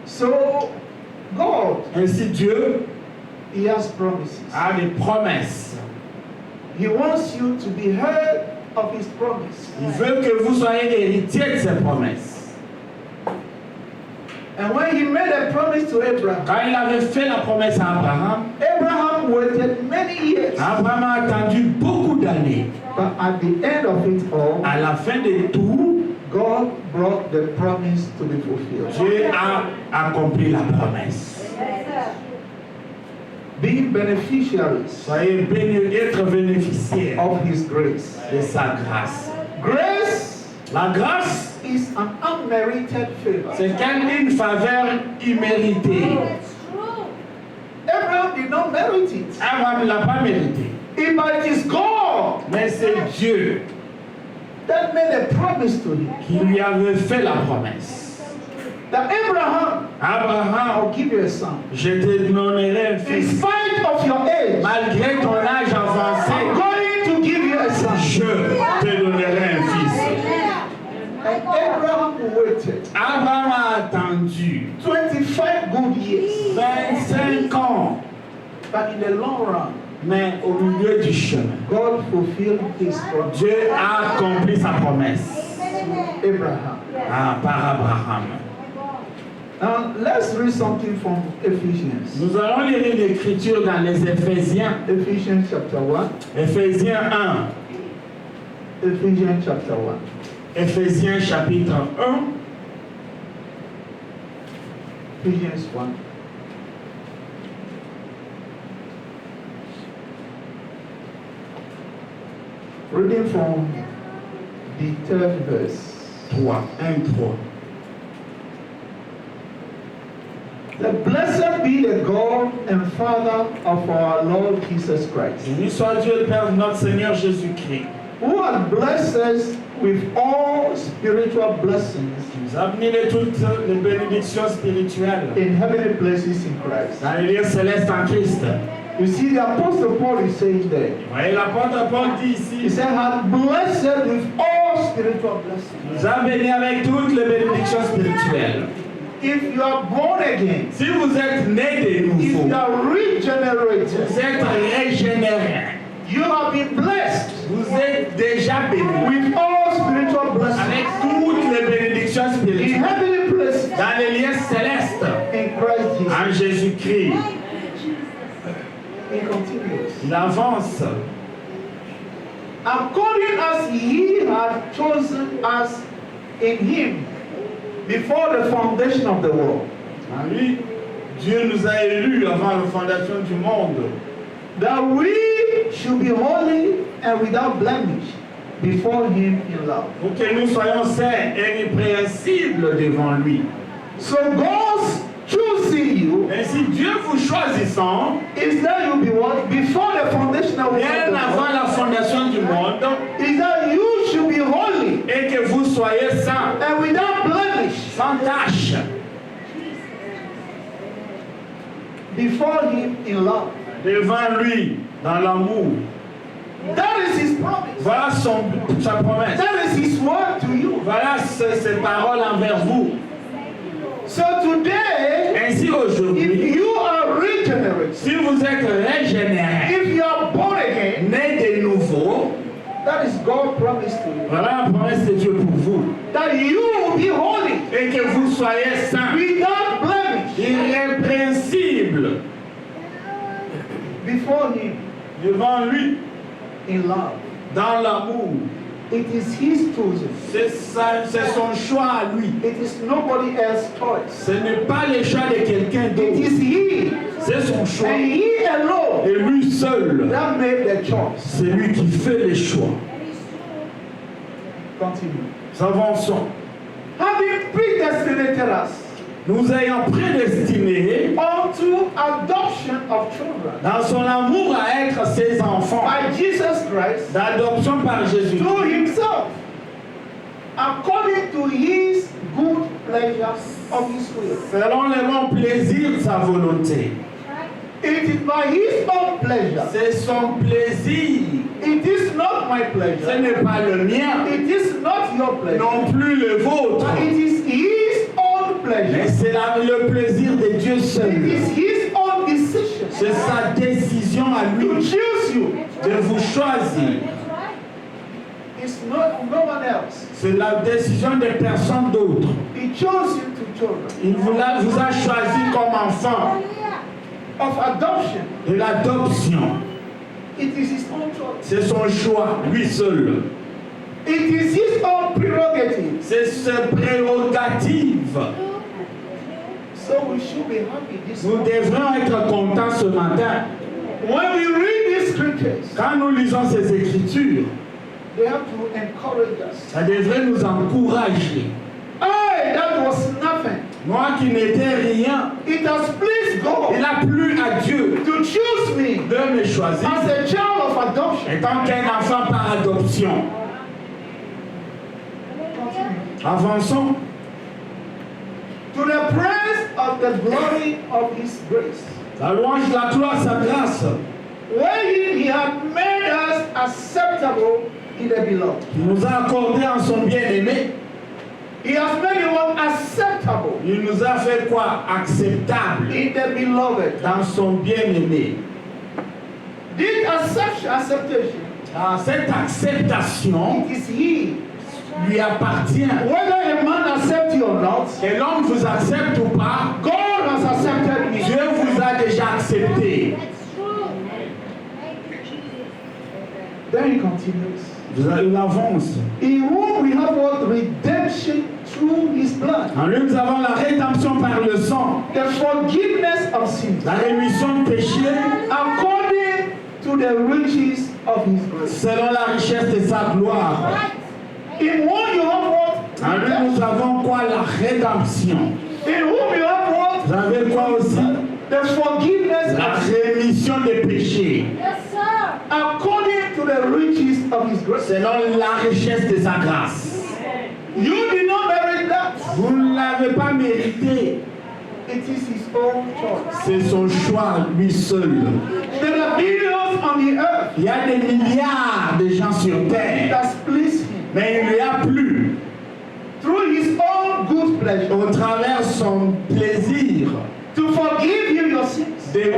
E: So, God, ainsi Dieu, He has promises. A des promesses. He wants you to be heard of His promise. Il veut que vous soyez héritiers de ses promesses. And when He made a promise to Abraham, quand il avait fait la promesse à Abraham, Abraham waited many years. Abraham a attendu beaucoup d'années. But at the end of it all, à la fin de tout, God brought the promise to be fulfilled. Dieu a accompli la promesse. Being beneficiaries, soyez être bénéficiaires of His grace, de sa grâce. Grace, la grâce, is an unmerited favor. C'est une faveur imméritée. Abraham did not merit it. Abraham ne l'a pas mérité. But it is God, mais c'est Dieu, that made a promise to him, qui lui avait fait la promesse. That Abraham, I'll give you a son. Je te donnerai un fils. In spite of your age, malgré ton âge avancé, I'm going to give you a son. Je te donnerai un fils. And Abraham waited. Abraham a attendu 25 good years. 25 ans. But in the long run, mais au milieu du chemin, God fulfilled His promise. Dieu a accompli sa promesse. Abraham. Par Abraham. Now let's read something from Ephesians.
B: Nous allons lire une écriture dans les Éphésiens.
E: Ephesians chapter 1.
B: Éphésiens 1.
E: Ephesians chapter 1.
B: Éphésiens chapitre 1.
E: Ephesians 1. Reading from the third verse.
B: 3. 1-3.
E: The blessed be the God and Father of our Lord Jesus Christ,
B: Béni soit Dieu, le Père de notre Seigneur Jésus-Christ.
E: who has blessed us with all spiritual blessings
B: Nous a béni de toutes les bénédictions spirituelles
E: in heavenly places in Christ.
B: dans les lieux célestes en Christ.
E: You see, the Apostle Paul is saying there,
B: Vous voyez, l'apôtre Paul dit
E: he
B: ici,
E: said, has blessed with all spiritual blessings.
B: nous a béni avec toutes les bénédictions spirituelles.
E: If you are born again,
B: Si vous êtes né de
E: if
B: nouveau,
E: you are regenerated,
B: vous êtes régénéré,
E: you have been blessed
B: vous êtes déjà béni
E: with all spiritual
B: avec
E: blessings
B: toutes les bénédictions
E: in
B: spirituelles
E: heavenly places
B: dans les lieux célestes
E: in Christ Jesus.
B: en Jésus-Christ.
E: He continues.
B: Il avance.
E: According as he had chosen us in him before the foundation of the world,
B: En lui, Dieu nous a élus avant la fondation du monde
E: that we should be holy and without blemish before him in love.
B: pour que nous soyons saints et irrépréhensibles devant lui.
E: So God's choosing you
B: Ainsi, Dieu vous choisissant,
E: is that you be what? Before the foundation of the
B: bien avant
E: world,
B: la fondation du monde,
E: is that you should be holy
B: et que vous soyez saints,
E: and without blemish
B: sans tache,
E: before him in love.
B: devant lui, dans l'amour.
E: That is his promise.
B: Voilà sa promesse.
E: That is his word to you.
B: Voilà ses paroles envers vous.
E: So today,
B: Ainsi
E: if
B: aujourd'hui,
E: you are regenerated,
B: si vous êtes régénérés,
E: if you are born again,
B: nés de nouveau,
E: that is God's promise to you.
B: voilà la promesse de Dieu pour vous.
E: That you will be holy
B: Et que vous soyez saints,
E: without blemish
B: irrépréhensibles
E: before him
B: devant lui,
E: in love.
B: dans l'amour.
E: It is his choosing.
B: C'est son choix à lui.
E: It is nobody else's choice.
B: Ce n'est pas le choix de quelqu'un
E: It
B: d'autre.
E: is he
B: C'est son choix.
E: and he alone
B: Et lui seul,
E: that made the choice.
B: c'est lui qui fait les choix.
E: Continue.
B: Nous avançons.
E: Having predestinated us
B: Nous ayons prédestinés
E: unto adoption of children
B: dans son amour à être ses enfants,
E: by Jesus Christ
B: d'adoption par Jésus,
E: to himself, according to his good pleasure of his will.
B: selon le bon plaisir de sa volonté.
E: It is by his own pleasure.
B: C'est son plaisir.
E: It is not my
B: Ce
E: pleasure.
B: n'est pas le mien,
E: It is not your pleasure.
B: non plus le vôtre.
E: But it is his own
B: Mais
E: pleasure.
B: c'est le plaisir de Dieu
E: It
B: seul.
E: is his own decision
B: C'est sa décision à
E: to
B: lui
E: choose you.
B: de vous choisir.
E: It's not no one else.
B: C'est la décision de personne d'autre.
E: He chose you to children
B: Il vous a choisi comme enfant
E: of adoption.
B: de l'adoption.
E: It is his own choice.
B: C'est son choix, lui seul.
E: It is his own prerogative.
B: C'est ses prérogatives.
E: So we should be happy this
B: Nous
E: morning.
B: devrons être contents ce matin.
E: When we read these scriptures,
B: Quand nous lisons ces écritures,
E: they have to encourage us.
B: ça devrait nous encourager.
E: I, that was nothing.
B: Moi qui n'étais rien,
E: It has pleased
B: il
E: God
B: a plu à Dieu
E: to choose me
B: de me choisir
E: as a child of adoption.
B: étant qu'un enfant par adoption. Avançons.
E: To the praise of the glory of his grace,
B: La louange, la gloire, sa grâce,
E: wherein he had made us acceptable in the beloved.
B: qui nous a accordé en son bien-aimé.
E: He has made you one acceptable
B: Il nous a fait quoi? Acceptable
E: in the beloved.
B: dans son bien-aimé.
E: This acceptation,
B: Dans cette acceptation,
E: it is he lui appartient.
C: Whether a man accepts you or not,
E: Que l'homme vous accepte ou pas,
C: God has accepted me.
E: Dieu vous a déjà accepté.
F: That's true. Thank you, Jesus.
C: Then he continues.
E: Il avance.
C: In whom we have what? Redemption through his blood.
E: En lui, nous avons la rédemption par le sang,
C: The forgiveness of sins.
E: la rémission de péché,
C: According to the riches of his grace.
E: selon la richesse de sa gloire.
F: Right.
C: In whom you have what?
E: En lui, nous avons quoi? La rédemption.
C: In whom you have
E: Vous
C: what?
E: avez quoi aussi?
C: The forgiveness
E: La
C: of sins.
E: rémission des péchés,
F: Yes, sir.
C: According to the riches of his grace.
E: selon la richesse de sa grâce.
C: You did not merit that.
E: Vous ne l'avez pas mérité.
C: It is his own choice.
E: C'est son choix, lui seul.
C: There are billions on the earth
E: Il y a des milliards de gens sur terre,
C: that please him
E: mais il ne lui a plu,
C: through his own good pleasure
E: au travers son plaisir,
C: to forgive you your sins,
E: de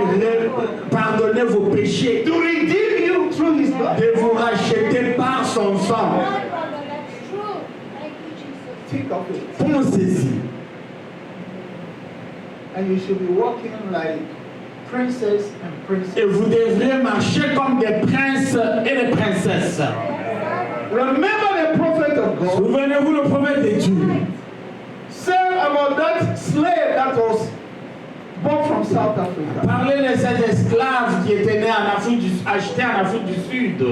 E: pardonner vos péchés,
C: to redeem you through his blood.
E: de vous racheter par son sang.
F: Right, brother. That's true. Thank you, Jesus.
C: Think of it.
E: Pensez-y.
C: And you should be walking like princes and
E: Et
C: princesses.
E: vous devriez marcher comme des princes et des princesses.
C: Remember the prophet of God
E: Souvenez-vous le prophète de Dieu.
C: said about that slave that was bought from South Africa.
E: Parlez de cet esclave qui était né en Afrique acheté en Afrique du Sud.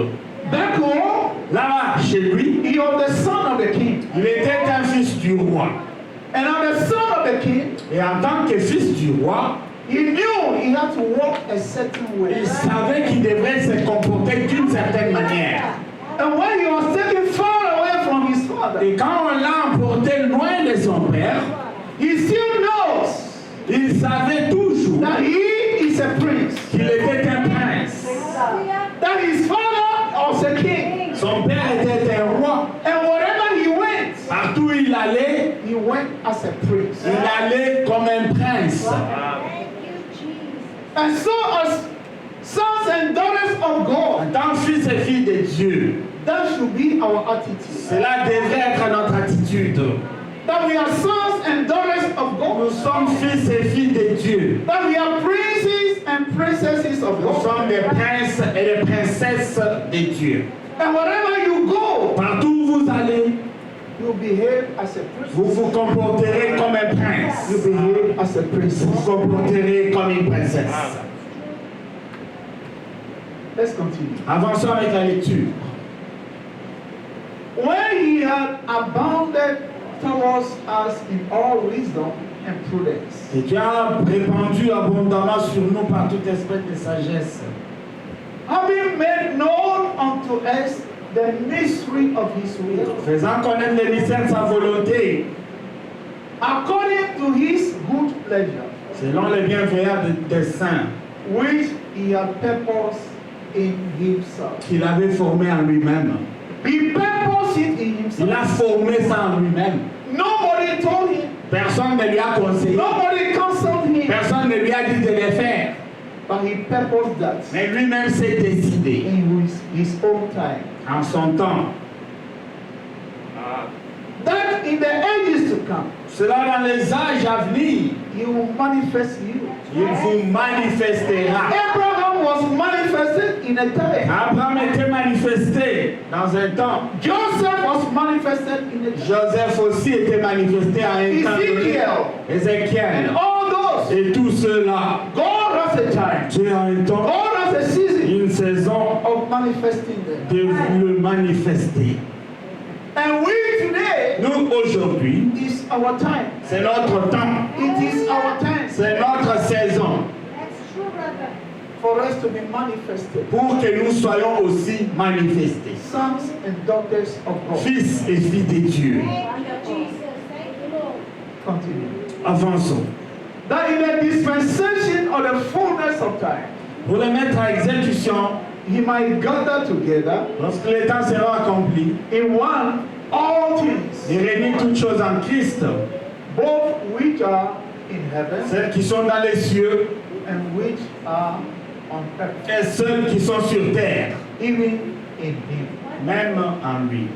C: Back home,
E: Là-bas, chez lui,
C: he was the son of the king.
E: il était un fils du roi.
C: And as the son of the king,
E: Et en tant que fils du roi,
C: he knew he had to walk a certain way.
E: il savait qu'il devrait se comporter d'une certaine manière.
C: And when he was taken far away from his father,
E: Et quand on l'a emporté loin de son père,
C: he still knows
E: il savait toujours
C: that he is a prince,
E: qu'il était un prince.
C: that his father was a king.
E: Son père était un roi.
C: And wherever he went,
E: Partout où il allait,
C: he went as a prince.
E: il allait comme un prince.
F: Thank you, Jesus.
C: And so as sons and daughters of
E: En
C: God,
E: tant que fils et filles de Dieu,
C: that should be our attitude.
E: cela devrait être notre attitude.
C: That we are sons and daughters of
E: Nous
C: God.
E: sommes fils et filles de Dieu.
C: That we are princes and princesses of
E: Nous
C: God.
E: sommes des princes et des princesses de Dieu.
C: And wherever you go,
E: Partout où vous allez,
C: you behave as a prince.
E: vous vous comporterez comme un prince.
C: You behave as a
E: Vous
C: princess.
E: vous comporterez comme une princesse.
C: Let's continue.
E: Avançons avec la lecture.
C: When he had abounded towards us in all wisdom and prudence,
E: Et Dieu a répandu abondamment sur nous par toute espèce de sagesse,
C: having made known unto us the mystery of his will,
E: faisant connaître les mystères de sa volonté,
C: according to his good pleasure,
E: selon les bienveillants des saints
C: which he had purposed in himself.
E: qu'il avait formé en lui-même.
C: He purposed it in
E: Il
C: himself.
E: a formé ça en lui-même.
C: Nobody told him.
E: Personne ne lui a conseillé.
C: Nobody counseled him.
E: Personne ne lui a dit de les faire.
C: But he purposed that
E: Mais lui-même s'est décidé
C: in his own time.
E: en son temps.
C: That in the ages to come,
E: Cela dans les âges à venir,
C: he will manifest you.
E: il vous manifestera.
C: Abraham was manifested in a time.
E: Abraham était manifesté dans un temps.
C: Joseph was manifested in a time.
E: Joseph aussi était manifesté à un temps donné.
C: And
E: Ézéchiel.
C: all those,
E: Et tout cela,
C: God has a time.
E: Dieu a un temps,
C: God has a season
E: une saison
C: of manifesting them.
E: de le manifester.
C: And we today
E: Nous, aujourd'hui,
C: is our time.
E: c'est notre temps.
C: It is our time
E: C'est notre saison
F: That's true, brother.
C: for us to be manifested.
E: pour que nous soyons aussi manifestés.
C: Sons and daughters of God.
E: Fils et filles de Dieu.
F: Thank you, Jesus. Thank you, Lord.
C: Continue.
E: Avançons.
C: That in the dispensation of the fullness of time,
E: Pour le mettre à exécution,
C: he might gather together
E: lorsque les temps seront accomplis,
C: in one all things,
E: et réunir toutes choses en Christ,
C: both which are in heaven
E: celles qui sont dans les cieux
C: and which are on earth,
E: et celles qui sont sur terre,
C: even in him.
E: même en lui.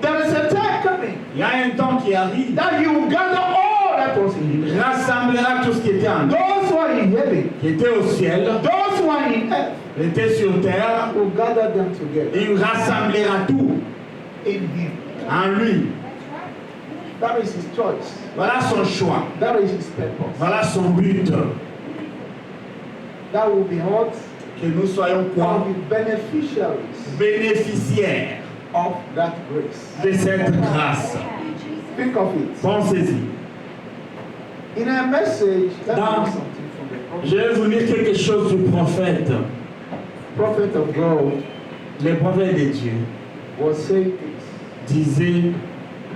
C: There is a time
E: coming
B: Il y a un temps qui arrive.
E: that He will gather all that was in
B: Il
E: Him.
B: rassemblera tout ce qui était en
E: Those who are in heaven,
B: qui était au ciel,
E: those who are in earth,
B: qui était sur terre.
E: will gather them together
B: Il rassemblera tout
E: in Him.
B: en lui.
E: That is His choice.
B: Voilà son choix.
E: That is His purpose.
B: Voilà son but.
E: That will be what?
B: Que nous soyons
E: Will
B: quoi?
E: be beneficiaries
B: Bénéficiaires
E: of that grace.
B: de cette grâce.
F: Thank you, Jesus.
E: Think of it.
B: Pensez-y.
E: In a message, let me
B: Dans-
E: read something from the prophet.
B: Je vais vous lire quelque chose du prophète.
E: Prophet of God
B: Le prophète de Dieu
E: was saying this.
B: disait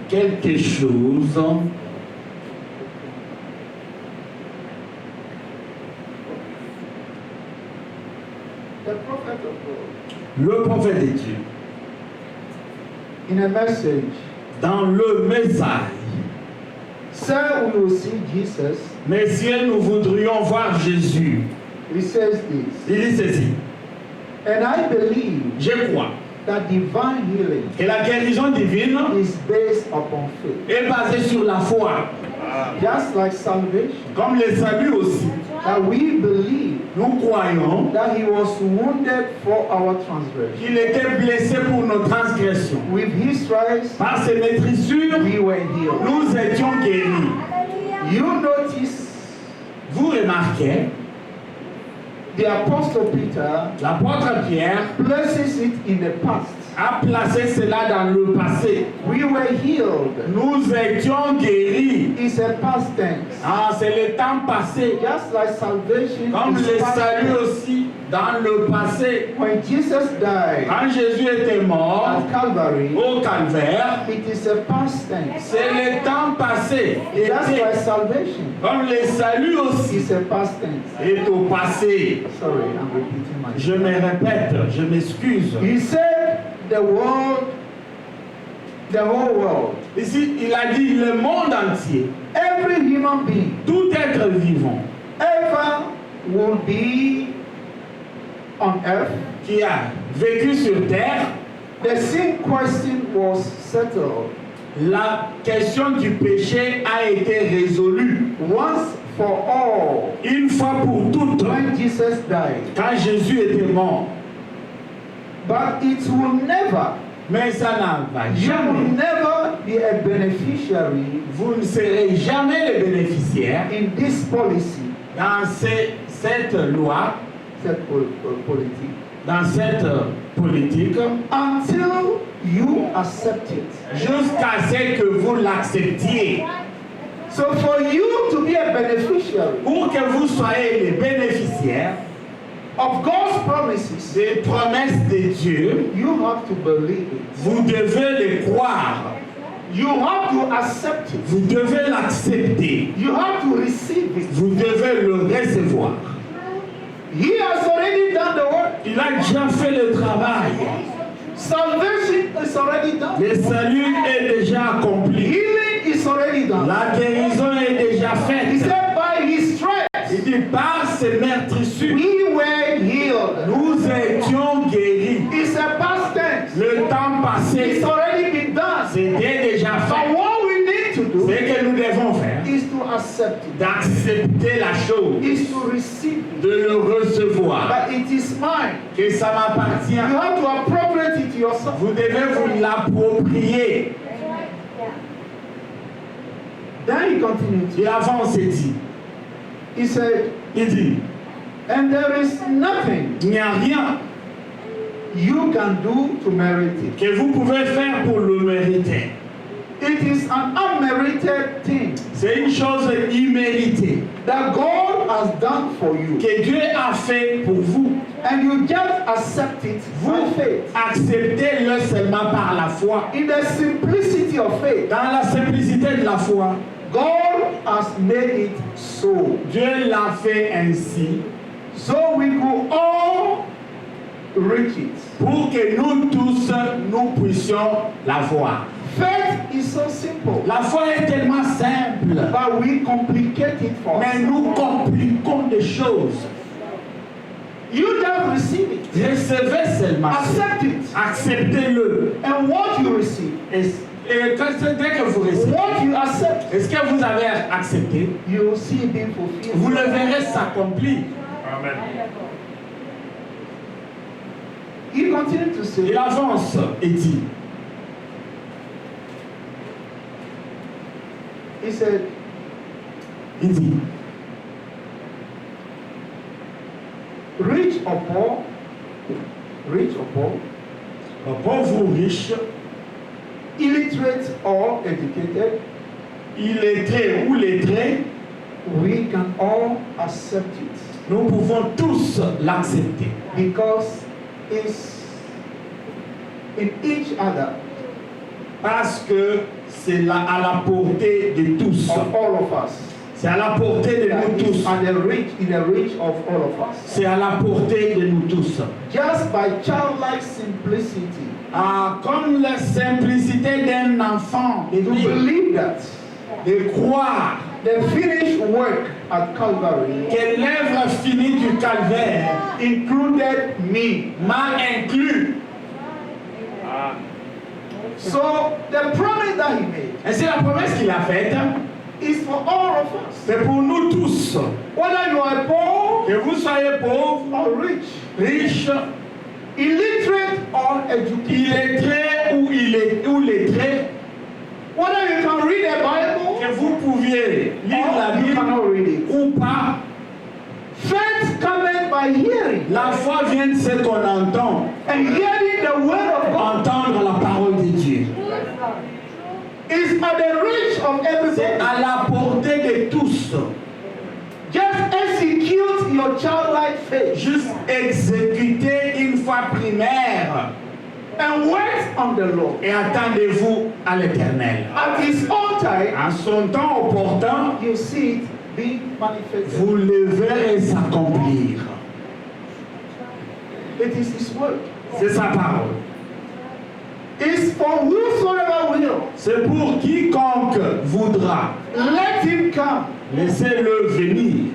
B: quelque chose.
E: The prophet of God,
B: Le prophète de Dieu,
E: in a message,
B: dans le message,
E: Sir, we will see Jesus.
B: Messieurs, nous voudrions voir Jésus.
E: He says this.
B: Il dit ceci.
E: And I believe
B: Je crois
E: that divine healing
B: que la guérison divine
E: is based upon faith.
B: est basée sur la foi,
E: Just like salvation.
B: comme le salut aussi.
E: That we believe
B: Nous croyons
E: that He was wounded for our transgression.
B: qu'il était blessé pour nos transgressions.
E: With His stripes,
B: Par ses maîtrissures,
E: we were healed.
B: nous étions guéris.
F: Hallelujah.
E: You notice
B: Vous remarquez,
E: the Apostle Peter
B: l'apôtre Pierre
E: places it in the past.
B: a placé cela dans le passé.
E: We were healed.
B: Nous étions guéris.
E: It's a past tense.
B: Ah, c'est le temps passé.
E: Just like salvation
B: Comme
E: is
B: le
E: past
B: salut
E: tense.
B: aussi dans le passé.
E: When Jesus died
B: Quand Jésus était mort
E: at Calvary,
B: au calvaire,
E: it is a past tense.
B: c'est le temps passé.
E: Just
B: Était,
E: like salvation
B: comme le salut aussi
E: is a past tense.
B: est au passé.
E: Sorry, I'm repeating myself.
B: Je me répète, je m'excuse.
E: He said the world, the whole world,
B: Ici, il a dit le monde entier,
E: every human being
B: tout être vivant
E: ever will be on earth.
B: qui a vécu sur terre,
E: The sin question was settled
B: la question du péché a été résolue
E: once for all
B: une fois pour toutes
E: when Jesus died.
B: quand Jésus était mort.
E: But it will never,
B: Mais ça n'en va
E: you will
B: jamais.
E: never be a beneficiary
B: Vous ne serez jamais le bénéficiaire
E: in this policy,
B: dans cette loi,
E: cette politique,
B: dans cette politique,
E: until you accept it.
B: jusqu'à ce que vous l'acceptiez.
E: So for you to be a beneficiary
B: Pour que vous soyez les bénéficiaires
E: of God's promises,
B: des promesses de Dieu,
E: you have to believe it.
B: vous devez les croire.
E: You have to accept it.
B: Vous devez l'accepter.
E: You have to receive it.
B: Vous devez le recevoir.
E: He has already done the work.
B: Il a déjà fait le travail.
E: Salvation is already done.
B: Le salut est déjà accompli.
E: Healing is already done.
B: La guérison est déjà
E: He
B: faite.
E: said, by His stripes,
B: Il dit par ses meurtrissures,
E: we were healed.
B: nous étions guéris.
E: It's a past tense.
B: Le temps passé,
E: It's already been done.
B: c'était déjà
E: But
B: fait.
E: what we need to
B: Ce
E: do
B: que nous devons faire,
E: is to accept it,
B: d'accepter la chose,
E: is to receive it.
B: de le recevoir,
E: But it is mine.
B: que ça m'appartient.
E: You have to appropriate it yourself.
B: Vous devez vous l'approprier.
E: Then he continued.
B: Et avant, c'est dit,
E: He said,
B: il dit,
E: and there is nothing
B: il n'y a rien
E: you can do to merit it.
B: que vous pouvez faire pour le mériter.
E: It is an unmerited thing
B: C'est une chose imméritée
E: that God has done for you.
B: que Dieu a fait pour vous.
E: And you just accept it by
B: Vous
E: faith.
B: acceptez-le seulement par la foi.
E: In the simplicity of faith,
B: Dans la simplicité de la foi,
E: God has made it so.
B: Dieu l'a fait ainsi
E: So we could all reach it.
B: pour que nous tous, nous puissions la voir.
E: Faith is so simple,
B: La foi est tellement simple,
E: but we complicate it for
B: mais
E: us.
B: nous compliquons des choses.
E: You just receive it.
B: Recevez seulement.
E: Accept it.
B: Acceptez-le.
E: And what you receive,
B: Et
E: Et dès que vous recevez,
C: what you accept,
E: est-ce que vous avez accepté?
C: you will see it being fulfilled.
E: Vous le verrez s'accomplir.
C: He continued to say,
E: Il avance et dit,
C: he said,
E: il dit,
C: rich or poor,
E: pauvre ou riche,
C: illiterate or educated,
E: illettré ou lettré,
C: we can all accept it
E: nous pouvons tous l'accepter.
C: because it's in each other,
E: Parce que c'est à la portée de tous.
C: of all of us.
E: C'est à la portée de nous tous.
C: And in the reach of all of us.
E: C'est à la portée de nous tous.
C: Just by childlike simplicity,
E: Comme la simplicité d'un enfant,
C: to believe that
E: de croire
C: the finished work at Calvary
E: que l'œuvre finie du calvaire
C: included me.
E: m'a inclus.
C: So the promise that he made
E: Et c'est la promesse qu'il a faite.
C: is for all of us.
E: C'est pour nous tous.
C: Whether you are poor
E: Que vous soyez pauvre,
C: or rich,
E: riche,
C: illiterate or educated,
E: illettré ou lettré,
C: whether you can read a
E: que
C: Bible
E: vous pouviez lire la
C: or you
E: Bible
C: cannot read it.
E: ou pas.
C: Faith cometh by hearing,
E: La foi vient de ce qu'on entend.
C: and hearing the word of God
E: Entendre la parole de Dieu.
C: is at the reach of
E: C'est
C: everybody.
E: à la portée de tous.
C: Just execute your childlike faith
E: Juste exécuter une foi primaire
C: and wait on the Lord.
E: et attendez-vous à l'Éternel.
C: At his own time,
E: En son temps opportun,
C: you see it being manifested.
E: vous le verrez s'accomplir.
C: It is his word.
E: C'est sa parole.
C: It's for whosoever will.
E: C'est pour quiconque voudra.
C: Let him come.
E: Laissez-le venir.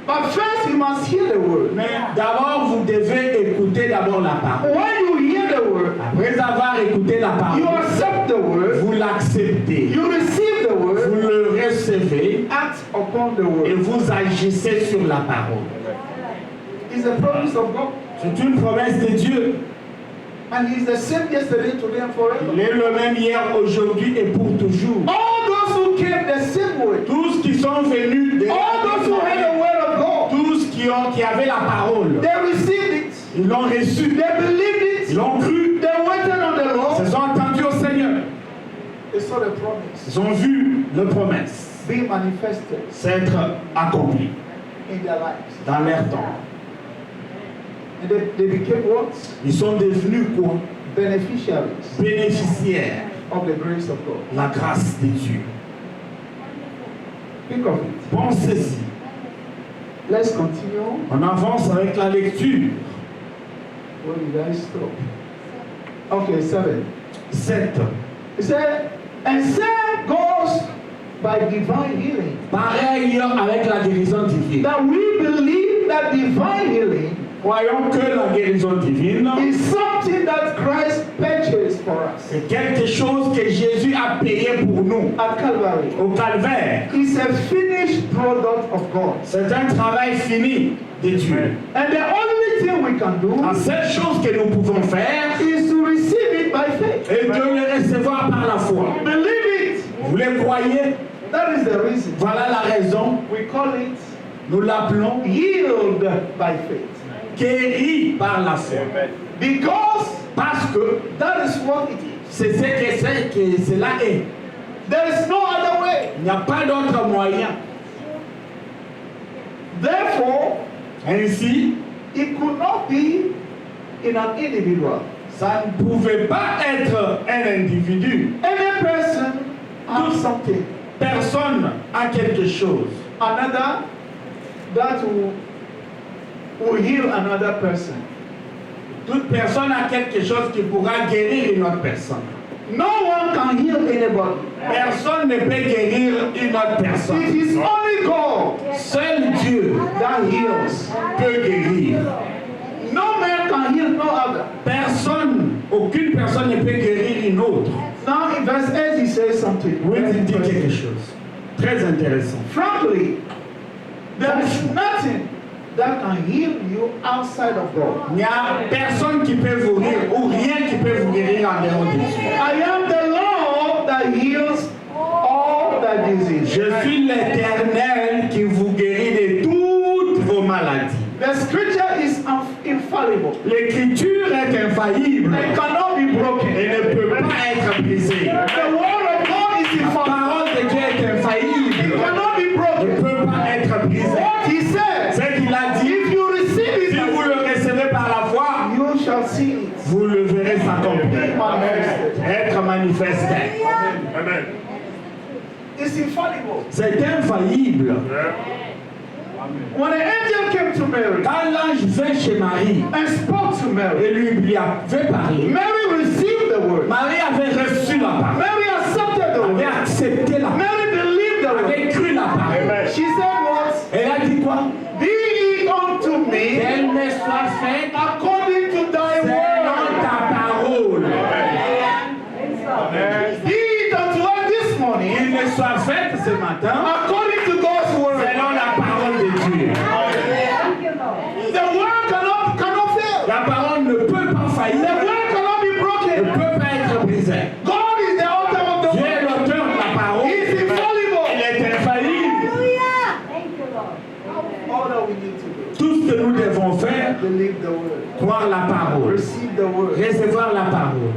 C: But first you must hear the word.
E: Mais d'abord, vous devez écouter d'abord la parole.
C: When you hear the word,
E: Après avoir écouté la
C: you
E: parole,
C: accept the word,
E: vous l'acceptez.
C: you receive the
E: Vous
C: word,
E: le recevez
C: act upon the
E: et
C: word.
E: vous agissez sur la parole.
C: It's a promise of God.
E: C'est une promesse de Dieu.
C: And he's the same yesterday, today, and
E: Il
C: forever.
E: est le même hier, aujourd'hui et pour toujours.
C: All those who came the same way,
E: Tous qui sont venus,
C: all those who heard the word of God,
E: tous qui avaient la parole,
C: they received it,
E: ils l'ont reçu,
C: they believed
E: ils
C: it,
E: l'ont cru,
C: they waited on the
E: ils
C: Lord,
E: se sont attendus au Seigneur.
C: they saw the promise
E: Ils ont vu la promesse
C: being manifested
E: s'être accomplie
C: in their lives.
E: dans leur temps.
C: And they became what?
E: Ils sont devenus quoi?
C: Beneficiaries
E: Bénéficiaires
C: of the grace of God.
E: de la grâce de Dieu.
C: Think of it.
E: Pensez-y.
C: Let's continue.
E: On avance avec la lecture.
C: Where did I stop? Okay, 7.
E: 7.
C: He said, and same goes by divine healing.
E: Pareil avec la guérison divine.
C: That we believe that divine healing
E: Croyons que la guérison divine
C: is something that Christ purchased for us
E: c'est quelque chose que Jésus a payé pour nous
C: at Calvary.
E: au calvaire.
C: It's a finished product of God.
E: C'est un travail fini de Dieu.
C: And the only thing we can do
E: La seule chose que nous pouvons faire
C: is to receive it by faith.
E: est de le recevoir par la foi.
C: Believe it.
E: Vous le croyez?
C: That is the reason.
E: Voilà la raison.
C: We call it
E: Nous l'appelons
C: healed by faith.
E: guéri par la foi.
C: Because
E: Parce que
C: that is what it is.
E: c'est ce que cela est.
C: There is no other way.
E: Il n'y a pas d'autre moyen.
C: Therefore,
E: Ainsi,
C: it could not be in an individual.
E: ça ne pouvait pas être un individu.
C: Any person has something.
E: Personne a quelque chose.
C: Another that will heal another person.
E: Toute personne a quelque chose qui pourra guérir une autre personne.
C: No one can heal anybody.
E: Personne ne peut guérir une autre
C: It
E: personne.
C: is only God
E: Seul Dieu
C: that heals.
E: peut guérir.
C: No man can heal no other.
E: Personne, aucune personne ne peut guérir une autre.
C: Now in
E: très intéressant.
C: Frankly, there is nothing that can heal you outside of God.
E: Il n'y a personne qui peut vous guérir ou rien qui peut vous guérir en dehors de Dieu.
C: I am the Lord that heals all thy diseases.
E: Je suis l'Éternel qui vous guérit de toutes vos maladies.
C: The scripture is infallible.
E: L'écriture est infaillible
C: It cannot be broken.
E: et ne peut pas être brisée.
C: The word of God is
E: La
C: infallible.
E: parole de Dieu est
C: It
E: infaillible,
C: cannot be
E: ne
C: broken.
E: peut pas être brisée.
C: What he said,
E: Ce qu'il a dit,
C: if you receive
E: si vous
C: it,
E: le recevez par la foi,
C: you shall see it.
E: vous le verrez s'accomplir,
C: Manifested.
E: être manifesté.
A: Amen.
C: It's infallible.
E: C'est infaillible.
C: When an angel came to Mary
E: Quand l'ange vint chez Marie
C: and spoke to Mary,
E: et lui avait parlé,
C: Mary received the word.
E: Marie avait reçu la parole,
C: Mary accepted the
E: avait
C: word.
E: accepté la parole,
C: Mary believed the word.
E: avait cru la parole.
C: She said what?
E: Elle a dit quoi?
C: Be it unto me
E: Qu'elle me soit faite
C: according to thy
E: selon
C: word.
E: ta parole.
C: Be it unto us this
E: Qu'il
C: morning
E: me soit faite ce matin
C: according to God's word.
E: selon la parole de Dieu.
C: The word cannot fail.
E: La parole ne peut pas
C: The
E: faillir,
C: word cannot be
E: ne
C: broken.
E: peut pas être brisée.
C: God is the author of the
E: Dieu est
C: word.
E: l'auteur de la parole.
C: He is
E: Il
C: infallible.
E: est infaillible.
F: Thank you, Lord.
C: All that we need to do,
E: Tout ce que nous devons faire,
C: believe the word.
E: croire la parole,
C: Receive the word.
E: recevoir la parole.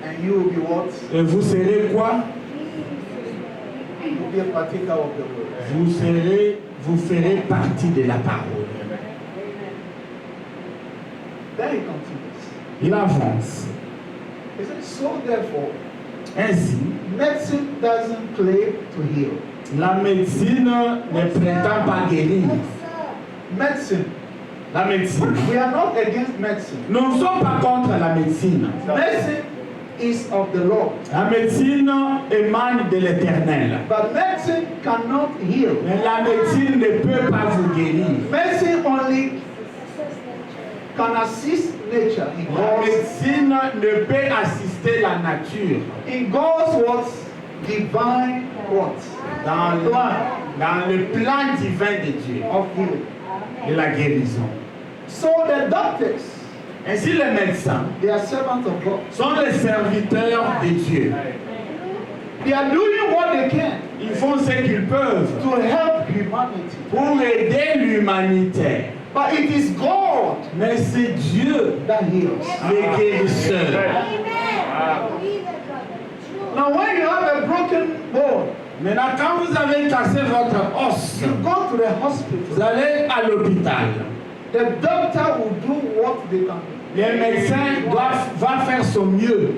C: And you will be what?
E: Et vous serez quoi?
C: You will be a partaker of the word.
E: Vous ferez partie de la parole.
C: Then he continues.
E: Il avance.
C: He says, so therefore,
E: Ainsi,
C: medicine doesn't claim to heal.
E: la médecine ne prétend pas guérir.
C: Medicine,
E: La médecine.
C: we are not against medicine.
E: Nous ne sommes pas contre la médecine.
C: Medicine is of the Lord.
E: La médecine émane de l'Éternel.
C: But medicine cannot heal.
E: Mais la médecine ne peut pas vous guérir.
C: Medicine only can assist nature in
E: La
C: God's,
E: médecine ne peut assister la nature
C: in God's what? Divine what?
E: dans le plan divin de Dieu,
C: Of healing.
E: de la guérison.
C: So the doctors,
E: Ainsi, les médecins
C: they are servants of God.
E: sont les serviteurs de Dieu.
C: They are doing what they can
E: Ils font ce qu'ils peuvent
C: to help humanity.
E: pour aider l'humanité.
C: But it is God
E: Mais c'est Dieu
C: that heals.
E: le guérisseur.
F: Amen. Believe it, brother. True.
C: Now, when you have a broken bone,
E: Maintenant, quand vous avez cassé votre os,
C: you go to the
E: vous
C: hospital.
E: allez à l'hôpital.
C: The doctor will do what they can do.
E: Les médecins vont faire son mieux.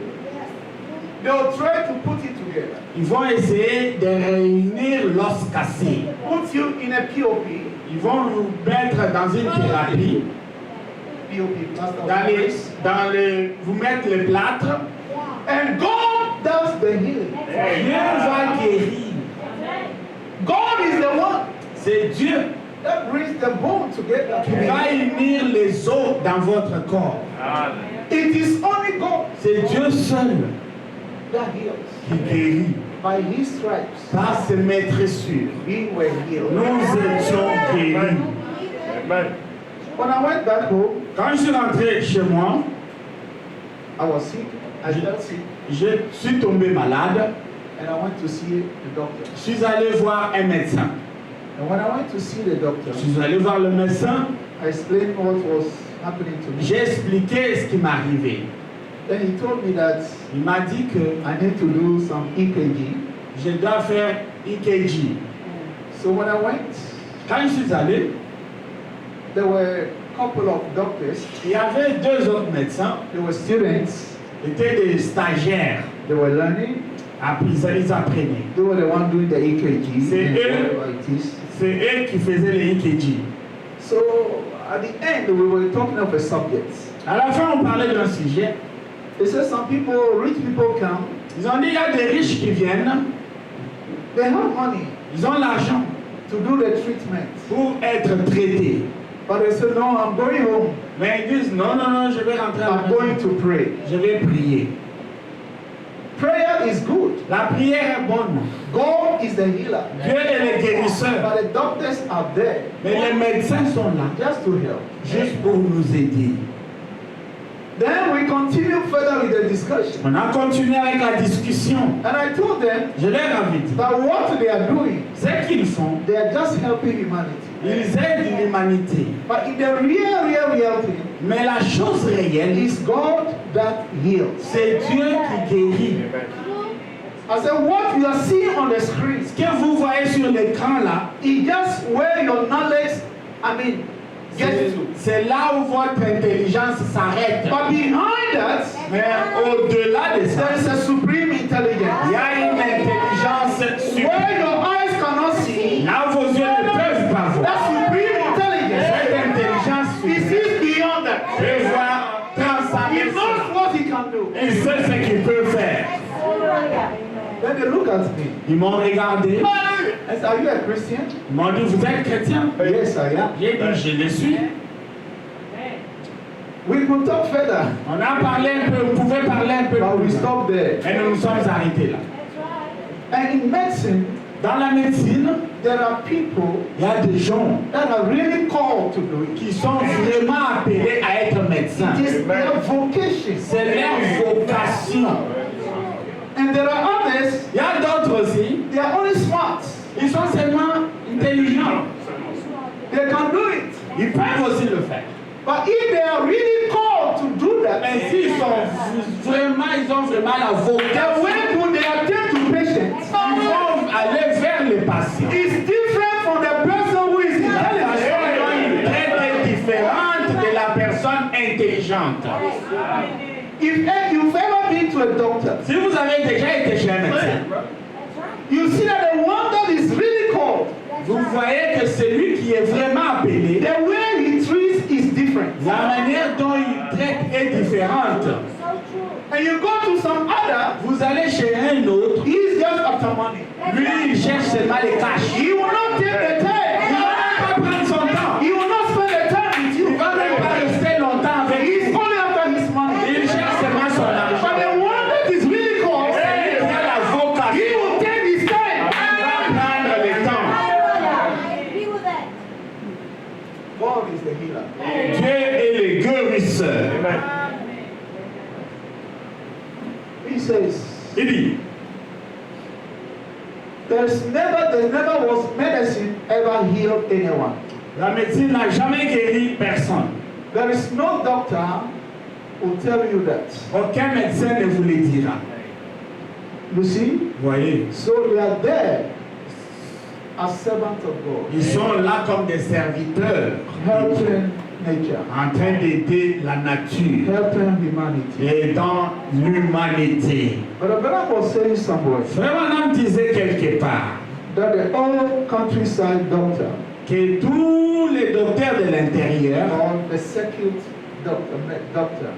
C: They will try to put it together.
E: Ils vont essayer de réunir l'os cassé.
C: Put you in a POP.
E: Ils vont vous mettre dans une thérapie,
C: POP, plaster.
E: vous mettre les plâtres.
C: And God does the healing.
E: Dieu va guérir.
C: God is the one
E: C'est Dieu
C: that brings the bone together.
E: qui va unir les os dans votre corps.
C: It is only God
E: C'est Dieu seul
C: that heals.
E: qui guérit.
C: By his stripes,
E: Par ses maîtressures,
C: we were healed.
E: nous étions guéris.
C: When I went back home,
E: Quand je suis rentré chez moi,
C: I was sick. I felt sick.
E: je suis tombé malade.
C: And I went to see the doctor.
E: Je suis allé voir un médecin.
C: And when I went to see the doctor,
E: Je suis allé voir le médecin.
C: I explained what was happening to me.
E: J'ai expliqué ce qui m'arrivait.
C: Then he told me that
E: Il m'a dit que
C: I need to do some EKG.
E: je dois faire EKG.
C: So when I went,
E: Quand je suis allé,
C: there were a couple of doctors.
E: il y avait deux autres médecins.
C: They were students.
E: Étaient des stagiaires.
C: They were learning.
E: Ils apprenaient.
C: They were the one doing the EKG.
E: C'est
C: and
E: eux.
C: whatever it is.
E: C'est eux qui faisaient les EKG.
C: So at the end, we were talking of a subject.
E: À la fin, on parlait d'un sujet.
C: They said some people, rich people come.
E: Ils ont dit il y a des riches qui viennent.
C: They have money
E: Ils ont l'argent
C: to do the treatment.
E: pour être traités.
C: But they said, no, I'm going home.
E: Mais ils disent non, non, non, je vais rentrer à la
C: I'm
E: maison.
C: going to pray.
E: Je vais prier.
C: Prayer is good.
E: La prière est bonne.
C: God is the healer.
E: Dieu est le guérisseur.
C: But the doctors are there
E: Mais les médecins sont là
C: just to help.
E: juste pour nous aider.
C: Then we continue further with the discussion.
E: On a continué avec la discussion.
C: And I told them
E: Je leur avais dit,
C: that what they are doing,
E: ce qu'ils font,
C: they are just helping humanity.
E: ils aident l'humanité.
C: But in the real thing,
E: Mais la chose réelle,
C: is God that heals.
E: c'est Dieu qui guérit.
C: I said, what you are seeing on the screen
E: Ce que vous voyez sur l'écran là,
C: is just where your knowledge, gets to.
E: c'est là où votre intelligence s'arrête.
C: But behind that,
E: Mais au-delà de ça,
C: there is a supreme
E: il
C: intelligence.
E: y a une intelligence suprême.
C: Where your eyes cannot see,
E: Là où vos yeux ne peuvent pas voir.
C: that supreme intelligence,
E: Cette intelligence
C: he
E: suprême
C: sees beyond that.
E: peut voir transcender
C: He knows
E: cela.
C: what he can do.
E: Il sait ce qu'il peut faire.
C: Then they look at me.
E: Ils m'ont regardé.
C: I said, are you a Christian?
E: Ils m'ont dit, vous êtes chrétien?
C: Yes, I am.
E: J'ai dit, je le suis.
C: We could talk further,
E: On a parlé un peu, vous pouvez parler un peu.
C: but we
E: plus.
C: stop there.
E: Et nous nous sommes arrêtés là.
C: And in medicine,
E: Dans la médecine,
C: there are people
E: il y a des gens
C: that are really called to do it.
E: qui sont vraiment appelés à être médecins.
C: It is their vocation.
E: C'est leur vocation.
C: And there are others,
E: Il y a d'autres aussi,
C: they are only smart.
E: ils sont seulement intelligents.
C: They can do it.
E: Ils peuvent aussi le faire.
C: But if they are really called to do
E: Mais
C: that,
E: s'ils sont vraiment, ils ont vraiment la
C: the
E: vocation,
C: way to they attend to patients
E: ils vont aller vers les patients.
C: is different from the person who is
E: La façon
C: intelligent.
E: dont ils traitent est différente de la personne intelligente.
C: If you've ever been to a doctor,
E: Si vous avez déjà été chez un médecin,
C: you see that the one that is really called,
E: vous voyez que celui qui est vraiment appelé,
C: the way he treats is different.
E: la manière dont il traite est différente.
C: And you go to some other,
E: Vous allez chez un autre,
C: he's just after money.
E: lui il cherche seulement les cash.
C: He will not take the
E: Il
C: time.
E: ne va même pas prendre son temps.
C: He will not spend the time with
E: Il
C: you.
E: ne va même pas rester longtemps avec
C: He's
E: vous.
C: only after his money.
E: Il cherche seulement son
C: But
E: argent.
C: the one that is really called,
E: Celui qui a la
C: he
E: vocation,
C: will take his time.
E: il va prendre le temps.
C: God is the healer.
E: Dieu est le guérisseur.
C: He says,
E: Il dit,
C: there never was medicine ever healed anyone.
E: la médecine n'a jamais guéri personne.
C: There is no doctor who will tell you that.
E: Aucun médecin ne vous le dira.
C: You see?
E: Voyez,
C: So they are there as servants of God,
E: ils sont là comme des serviteurs,
C: helping nature,
E: en train d'aider la nature
C: helping humanity.
E: et dans l'humanité.
C: But the brother was saying somewhere
E: Vraiment, on disait quelque part
C: that the whole countryside doctor
E: que tous les docteurs de l'intérieur,
C: or the circuit doctor,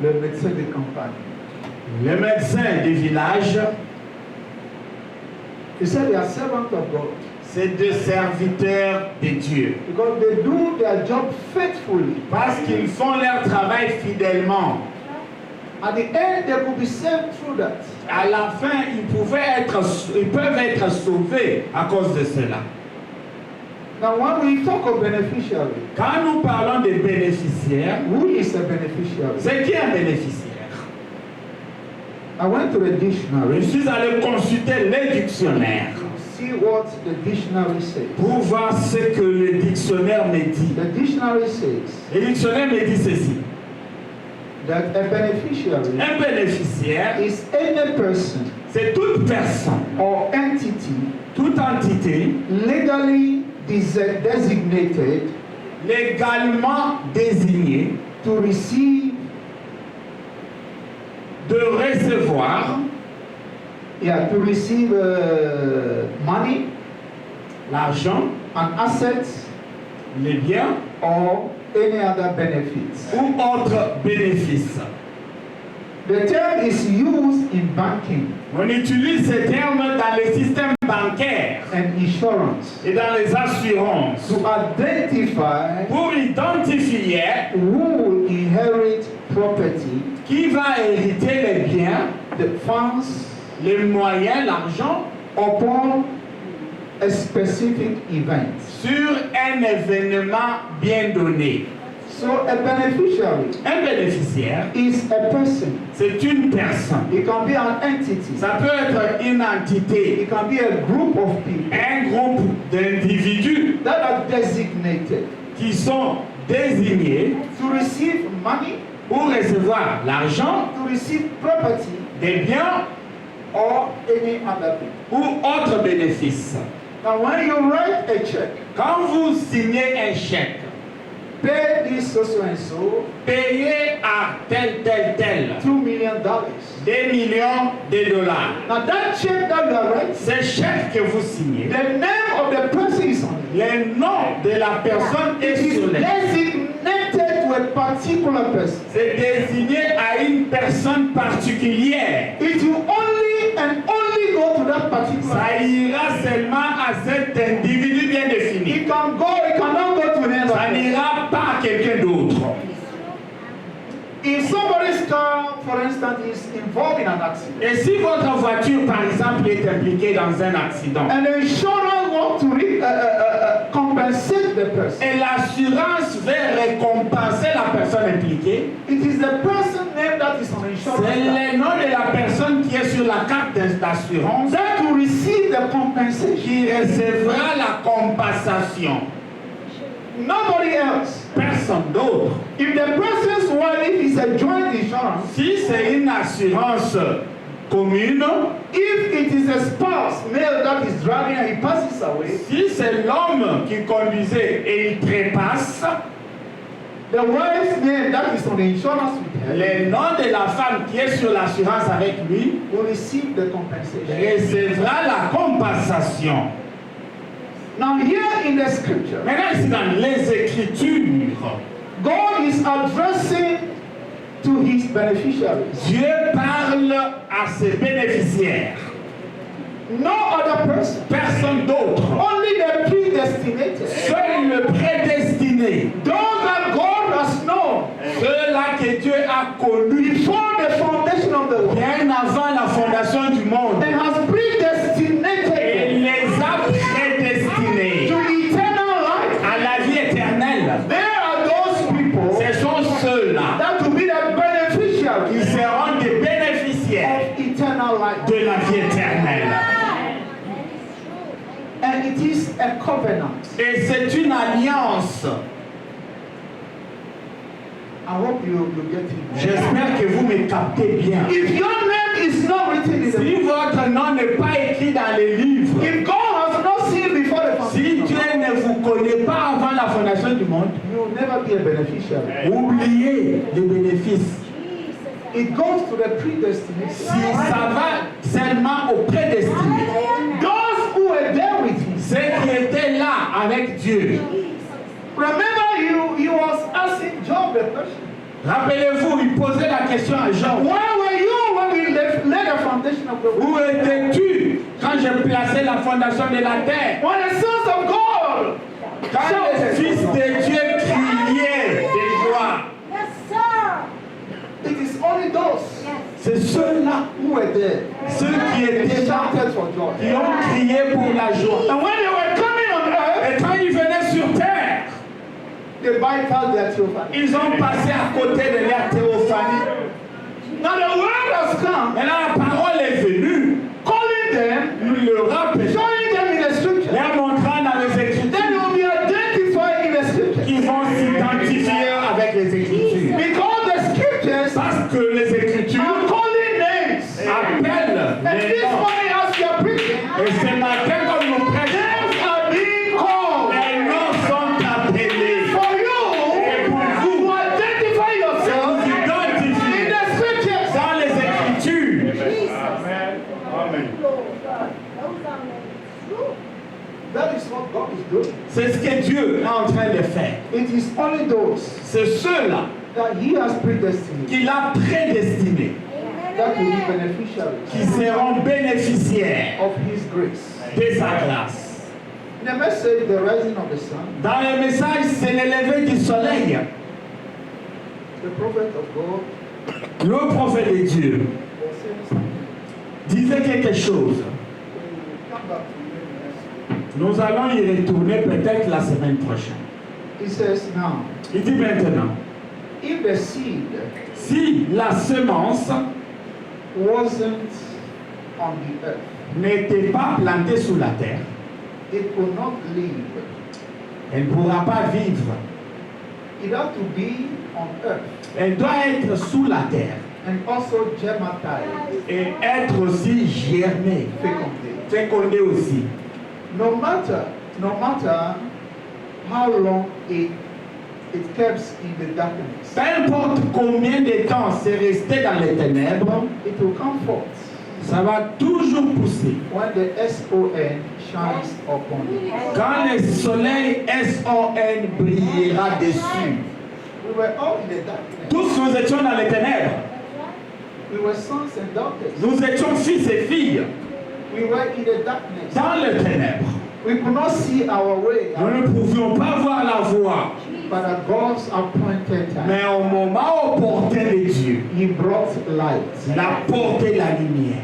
C: le médecin de campagne,
E: les médecins du village,
C: he said they are servants of God
E: c'est des serviteurs de Dieu.
C: because they do their job faithfully.
E: Parce qu'ils font leur travail fidèlement.
C: At the end, they could be saved through that.
E: À la fin, ils peuvent être sauvés à cause de cela.
C: Now, when we talk of beneficiary,
E: Quand nous parlons des bénéficiaires,
C: who is a beneficiary?
E: c'est qui un bénéficiaire?
C: I went to the
E: Je
C: dictionary
E: suis allé consulter le dictionnaire
C: to see what the dictionary says.
E: pour voir ce que le dictionnaire me dit.
C: The dictionary says
E: Le dictionnaire me dit ceci.
C: that a beneficiary
E: Un bénéficiaire,
C: is any person
E: c'est toute personne,
C: or entity
E: toute entité
C: legally designated
E: légalement désignée
C: to receive
E: de recevoir
C: money,
E: l'argent,
C: an assets,
E: les biens
C: or any other benefits.
E: ou autres bénéfices.
C: The term is used in banking
E: On utilise ces termes dans le système bancaire
C: and insurance
E: et dans les assurances
C: to identify
E: pour identifier
C: who will inherit property,
E: qui va hériter les biens,
C: the funds,
E: les moyens, l'argent,
C: upon a specific event.
E: sur un événement bien donné.
C: So a beneficiary
E: Un bénéficiaire,
C: is a person.
E: c'est une personne.
C: It can be an entity.
E: Ça peut être une entité,
C: It can be a group of people
E: un groupe d'individus
C: that are designated
E: qui sont désignés
C: to receive money,
E: pour recevoir l'argent,
C: to receive property,
E: des biens
C: or any other thing.
E: ou autres bénéfices.
C: Now, when you write a check,
E: Quand vous signez un chèque,
C: pay this so and so
E: payez à tel,
C: $2 million.
E: des millions de dollars.
C: Now, that check that you are writing,
E: Ce chèque que vous signez,
C: the name of the person is on it.
E: le nom de la personne
C: It
E: est
C: is
E: sur le.
C: designated to a particular person.
E: C'est désigné à une personne particulière.
C: It will only and only go to that particular
E: Ça
C: person.
E: ira seulement à cet individu bien défini.
C: It can go, it cannot go to another
E: Ça
C: person.
E: n'ira pas à quelqu'un d'autre.
C: If somebody's car, for instance, is involved in an accident,
E: Et si votre voiture, par exemple, est impliquée dans un accident,
C: and the insurance wants to compensate the person,
E: et l'assurance veut récompenser la personne impliquée,
C: it is the person name that is on the
E: c'est
C: insurance card
E: le nom de la personne qui est sur la carte d'assurance
C: that will receive the compensation.
E: qui recevra la compensation.
C: Nobody else.
E: Personne d'autre.
C: If the person's wife, if it's a joint insurance,
E: Si c'est une assurance commune,
C: if it is a spouse, male that is driving and he passes away,
E: si c'est l'homme qui conduisait et il trépasse,
C: the wife's name that is on the insurance with her
E: le nom de la femme qui est sur l'assurance avec lui
C: will receive the compensation.
E: recevra la compensation.
C: Now here in the scripture,
E: Maintenant, ici dans les Écritures,
C: God is addressing to his beneficiaries.
E: Dieu parle à ses bénéficiaires.
C: No other person.
E: Personne d'autre.
C: Only the predestinated.
E: Seul le prédestiné.
C: Those that God has known
E: Ceux-là que Dieu a connus
C: before the foundation of the world
E: bien avant la fondation du monde.
C: and has
E: Et
C: predestinated
E: les a prédestinés
C: to eternal life.
E: à la vie éternelle.
C: There are those people
E: Ce sont ceux-là
C: that will be the beneficiaries
E: qui seront des bénéficiaires
C: of eternal life.
E: de la vie éternelle.
C: And it is a covenant.
E: Et c'est une alliance.
C: I hope you get it.
E: J'espère que vous me captez bien.
C: If your name is not written in the
E: Si
C: book,
E: votre nom n'est pas écrit dans les livres,
C: if God has not seen before the
E: si
C: foundation,
E: Dieu ne vous connaît pas avant la fondation du monde,
C: you will never be a beneficiary.
E: oubliez les bénéfices.
C: It goes to the predestination.
E: Si ça va seulement au prédestiné,
C: Those who were there with him.
E: ceux qui étaient là avec Dieu.
C: Remember, you was asking Job the question.
E: Rappelez-vous, il posait la question à Job.
C: Where were you when we laid the foundation of the world?
E: Où étais-tu quand je plaçais la fondation de la terre?
C: When the sons of God
E: Quand les fils de Dieu criaient de joie.
F: Yes, sir.
C: it is only those
F: Yes.
E: C'est ceux-là,
C: who were there.
E: ceux qui
C: They
E: étaient là,
C: shouted for joy.
E: qui ont crié pour la joie.
C: And when they were coming on earth,
E: Et quand ils venaient sur terre,
C: they bypassed their theophany.
E: ils ont passé à côté de leur théophanie.
C: Now the word has come,
E: Maintenant, la parole est venue,
C: calling them,
E: nous le rappelons,
C: showing them in the scripture.
E: leur montrant dans les Écritures
C: Then they will be identified in the scripture.
E: qu'ils vont s'identifier avec les Écritures.
C: Because the scriptures
E: Parce que les Écritures
C: are calling names.
E: appellent
C: And
E: les
C: this
E: noms.
C: morning as we are preaching,
E: Et ce matin, comme nous prêchons,
C: names are being called.
E: les noms sont appelés.
C: For you to identify yourself
E: Vous
C: in
E: identifiez
C: the scriptures.
E: dans les Écritures.
F: Lord God. Those are true.
C: That is what God is doing.
E: C'est ce que Dieu est en train de faire.
C: It is only those
E: C'est ceux-là
C: that He has predestined
E: qu'il a prédestinés
C: that will be beneficiaries
E: qui seront bénéficiaires
C: of His grace.
E: de sa grâce.
C: In the message, the rising of the sun,
E: Dans le message, c'est le lever du soleil.
C: the prophet of God
E: Le prophète de Dieu
C: was saying something.
E: disait quelque chose.
C: Come back to it next week.
E: Nous allons y retourner peut-être la semaine prochaine.
C: He says now,
E: Il dit maintenant,
C: if the seed
E: si la semence
C: wasn't on the earth,
E: n'était pas plantée sous la terre,
C: it could not live.
E: elle ne pourra pas vivre.
C: It had to be on earth
E: Elle doit être sous la terre
C: and also germatized,
E: et être aussi germée,
C: fecunded.
E: fécondée aussi.
C: No matter how long it keeps in the darkness,
E: Peu importe combien de temps c'est resté dans les ténèbres,
C: it will come forth
E: ça va toujours pousser.
C: when the SON shines upon it.
E: Quand le soleil SON brillera dessus.
C: We were all in the darkness.
E: Tous nous étions dans les ténèbres.
C: We were sons and daughters.
E: Nous étions fils et filles
C: We were in the darkness.
E: dans les ténèbres.
C: We could not see our way,
E: Nous ne pouvions pas voir la voie.
C: but at God's appointed time,
E: Mais au moment opportun de Dieu,
C: He brought light
E: il a porté la lumière.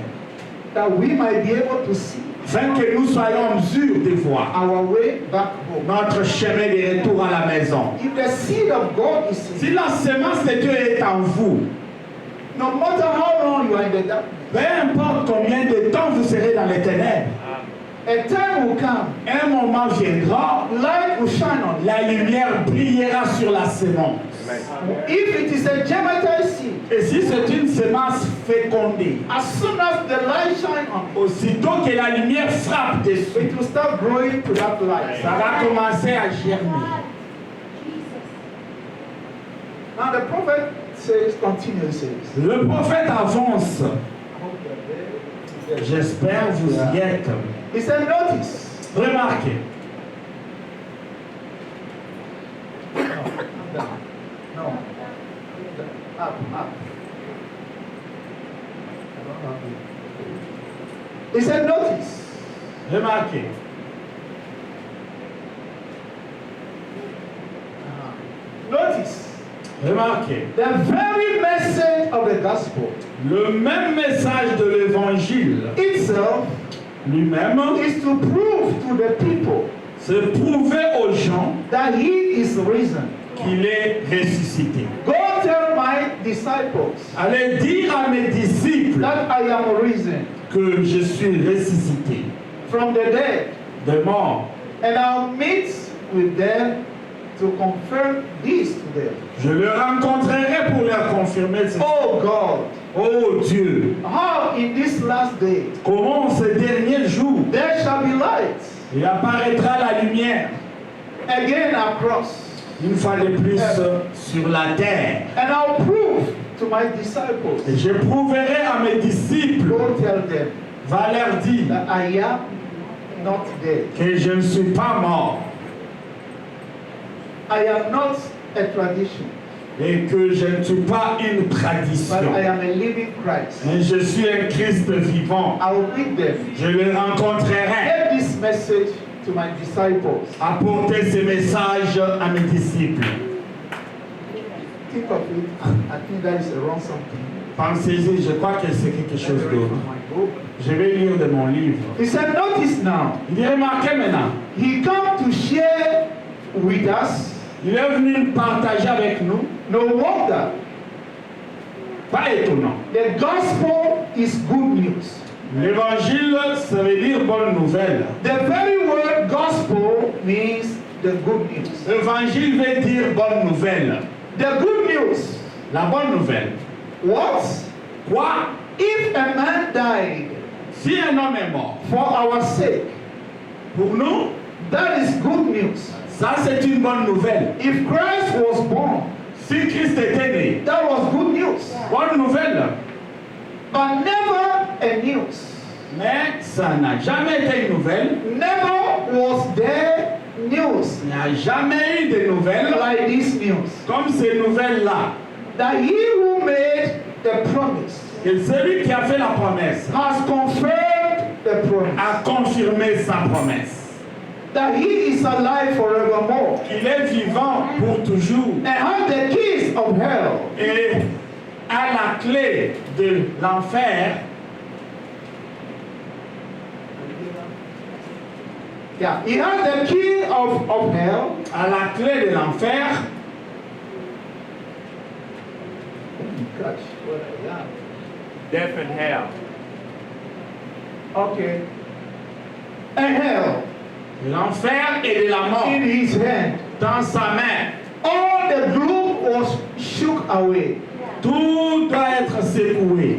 C: that we might be able to see
E: Afin que nous soyons en mesure de voir
C: our way back home.
E: notre chemin de retour à la maison.
C: If the seed of God is in
E: Si
C: you,
E: la semence de Dieu est en vous,
C: no matter how long you are in the darkness,
E: peu importe combien de temps vous serez dans les ténèbres,
C: a time will come,
E: un moment viendra,
C: light will shine on you.
E: la lumière brillera sur la semence.
C: If it is a germatized seed,
E: Et si c'est une semence fécondée,
C: as soon as the light shines on it,
E: aussitôt que la lumière frappe dessus,
C: it will start growing to that light.
E: ça va commencer à germer.
C: Now the prophet says, continues, says,
E: Le prophète avance.
C: I hope you're there.
E: J'espère vous y êtes.
C: He said, notice,
E: Remarquez,
C: down. No. Up. I don't have it. He said, notice,
E: remarquez.
C: notice,
E: Remarquez,
C: the very message of the gospel
E: le même message de l'évangile
C: itself
E: lui-même,
C: is to prove to the people
E: c'est prouver aux gens
C: that he is risen.
E: qu'il est ressuscité.
C: Go tell my disciples
E: Allez dire à mes disciples
C: that I am risen
E: que je suis ressuscité
C: from the dead,
E: de mort.
C: and I'll meet with them to confirm this to them.
E: Je le rencontrerai pour leur confirmer ce.
C: Oh God,
E: Oh Dieu,
C: how in this last day
E: comment en ces derniers jours
C: there shall be light
E: il apparaîtra la lumière
C: again across,
E: une fois de plus sur la terre.
C: and I'll prove to my disciples.
E: Et je prouverai à mes disciples,
C: Go tell them
E: va leur dire
C: that I am not dead.
E: que je ne suis pas mort
C: I am not a tradition,
E: et que je ne suis pas une
C: but
E: tradition.
C: I am a living Christ.
E: Mais je suis un Christ vivant.
C: I will meet them.
E: Je le rencontrerai.
C: Get this message to my disciples.
E: Apporter ce message à mes disciples.
C: Think of it. I think that is around something.
E: Pensez-y, je crois que c'est quelque
C: Let
E: chose
C: me read
E: d'autre.
C: from my book.
E: Je vais lire de mon livre.
C: He said, notice now,
E: Il dit, remarquez maintenant,
C: he come to share with us.
E: il est venu partager avec nous.
C: No wonder.
E: Pas étonnant.
C: The gospel is good news.
E: L'évangile, ça veut dire bonne nouvelle.
C: The very word gospel means the good news.
E: Évangile veut dire bonne nouvelle.
C: The good news.
E: La bonne nouvelle.
C: What?
E: Quoi?
C: If a man died
E: Si un homme est mort,
C: for our sake,
E: pour nous,
C: that is good news.
E: ça c'est une bonne nouvelle.
C: If Christ was born,
E: Si Christ était né,
C: that was good news.
E: bonne nouvelle.
C: But never a news.
E: Mais ça n'a jamais été une nouvelle.
C: Never was there news
E: Il n'y a jamais eu de nouvelles
C: like this news.
E: comme ces nouvelles-là.
C: That he who made the promise
E: Et celui qui a fait la promesse
C: has confirmed the promise.
E: a confirmé sa promesse.
C: That he is alive forevermore.
E: Il est vivant pour toujours
C: And has the keys of hell.
E: et a la clé de l'enfer. Yeah, he has the key of hell.
G: a la clé de l'enfer.
E: Gosh, what I am.
G: Death and hell.
E: Okay. And hell
G: L'enfer et de la mort
E: in his hand.
G: dans sa main.
E: All the gloom was shook away.
G: Tout doit être secoué.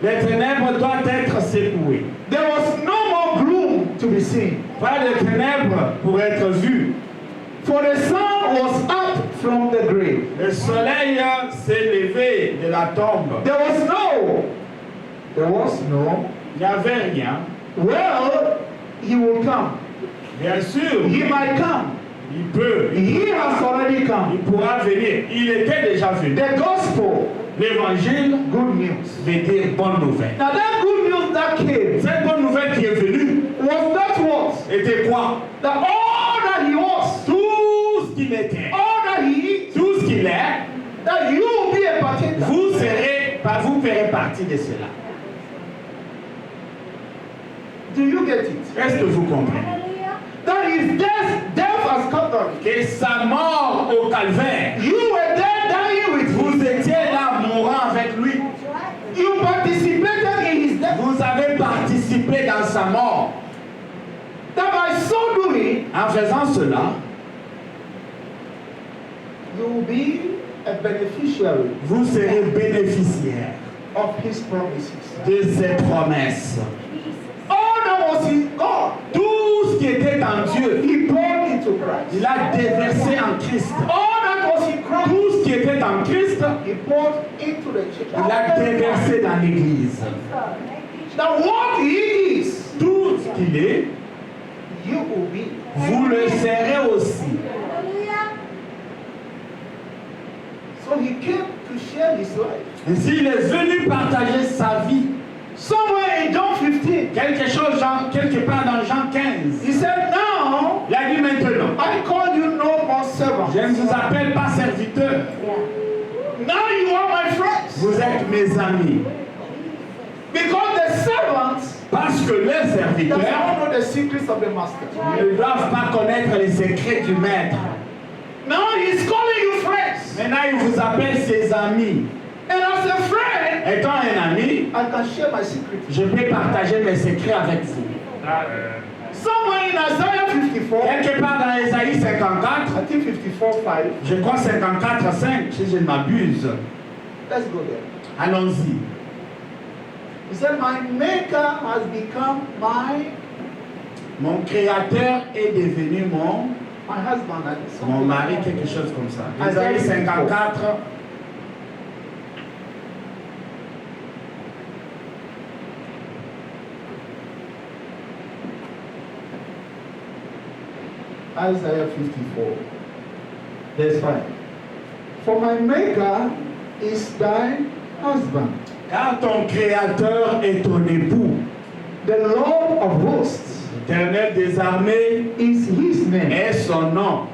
G: Les ténèbres doivent être secouées.
E: There was no more gloom to be seen.
G: Pas de ténèbres pour être vues.
E: For the sun was up from the grave.
G: Le soleil s'est levé de la tombe.
E: There was no.
G: Il n'y avait rien.
E: Well, he will come.
G: Bien sûr,
E: He might come.
G: il peut.
E: He has already
G: Il
E: come.
G: pourra venir. Il était déjà venu.
E: The gospel,
G: L'évangile
E: good news.
G: veut dire bonne nouvelle.
E: Now that good news that came
G: Cette bonne nouvelle qui est venue
E: was that what?
G: était quoi?
E: That all that he was,
G: Tout ce qu'il était,
E: all that he is,
G: tout ce qu'il est,
E: that you will be a partaker.
G: vous ferez partie de cela.
E: Do you get it?
G: Est-ce que vous comprenez?
F: Hallelujah.
E: That his death as Calvary.
G: Que sa mort au calvaire,
E: You were there dying with
G: vous
E: him.
G: étiez là mourant avec lui.
F: That's right.
E: You participated in his death.
G: Vous avez participé dans sa mort.
E: That by so doing,
G: En faisant cela,
E: you will be a beneficiary
G: vous serez bénéficiaire
E: of his promises.
G: de ses promesses.
F: Jesus.
E: All that was in God,
G: Tout ce qui était en Dieu,
E: he poured into Christ.
G: il a déversé en Christ.
E: All that was in Christ,
G: Tout ce qui était en Christ,
E: he poured into the church.
G: il a déversé dans l'Église.
F: Thank you, Jesus.
E: Now what he is,
G: Tout ce qu'il est,
E: you will be.
G: vous le serez aussi.
F: Hallelujah.
E: So he came to share his life.
G: Ainsi, il est venu partager sa vie.
E: Somewhere in John 15,
G: Quelque part dans Jean 15.
E: he said, now
G: Il a dit maintenant,
E: I call you no more servants.
G: je ne vous appelle pas serviteur.
E: Now you are my friends.
G: Vous êtes mes amis.
E: Because the servants
G: Parce que les
E: does
G: serviteurs
E: not know the secrets of the master.
G: ne doivent pas connaître les secrets du maître.
E: Now he's calling you friends.
G: Maintenant, il vous appelle ses amis.
E: And as a friend,
G: Étant un ami,
E: I can share my secret.
G: je peux partager mes secrets avec vous.
E: Somewhere in Isaiah 54,
G: Quelque part dans Ésaïe 54,
E: I think 54:5.
G: je crois 54:5, si je ne m'abuse.
E: Let's go there.
G: Allons-y.
E: He said, my maker has become
G: Mon créateur est devenu
E: my husband. And
G: mon mari, quelque chose comme ça. Ésaïe 54.
E: Isaiah 54. Verse 5. For my maker is thy husband,
G: Car ton créateur est ton époux.
E: the Lord of hosts
G: L'Éternel des armées
E: is his name,
G: est son nom.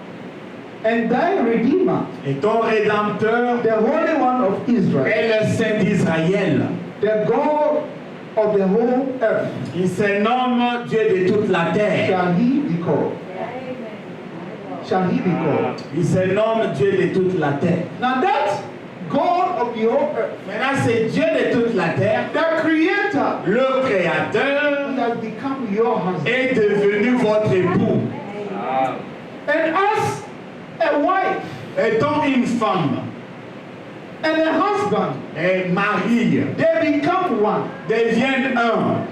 E: and thy Redeemer,
G: Et ton rédempteur
E: the Holy One of Israel,
G: est le Saint d'Israël.
E: the God of the whole earth,
G: Il se nomme Dieu de toute la terre.
E: shall he be called. Shall he be called.
G: Il se nomme Dieu de toute la terre.
E: Now that God of the whole earth,
G: Maintenant, c'est Dieu de toute la terre,
E: the Creator,
G: le Créateur,
E: he has become your husband.
G: est devenu votre époux.
E: And as a wife
G: Étant une femme
E: and a husband,
G: et mari
E: they become one.
G: deviennent un.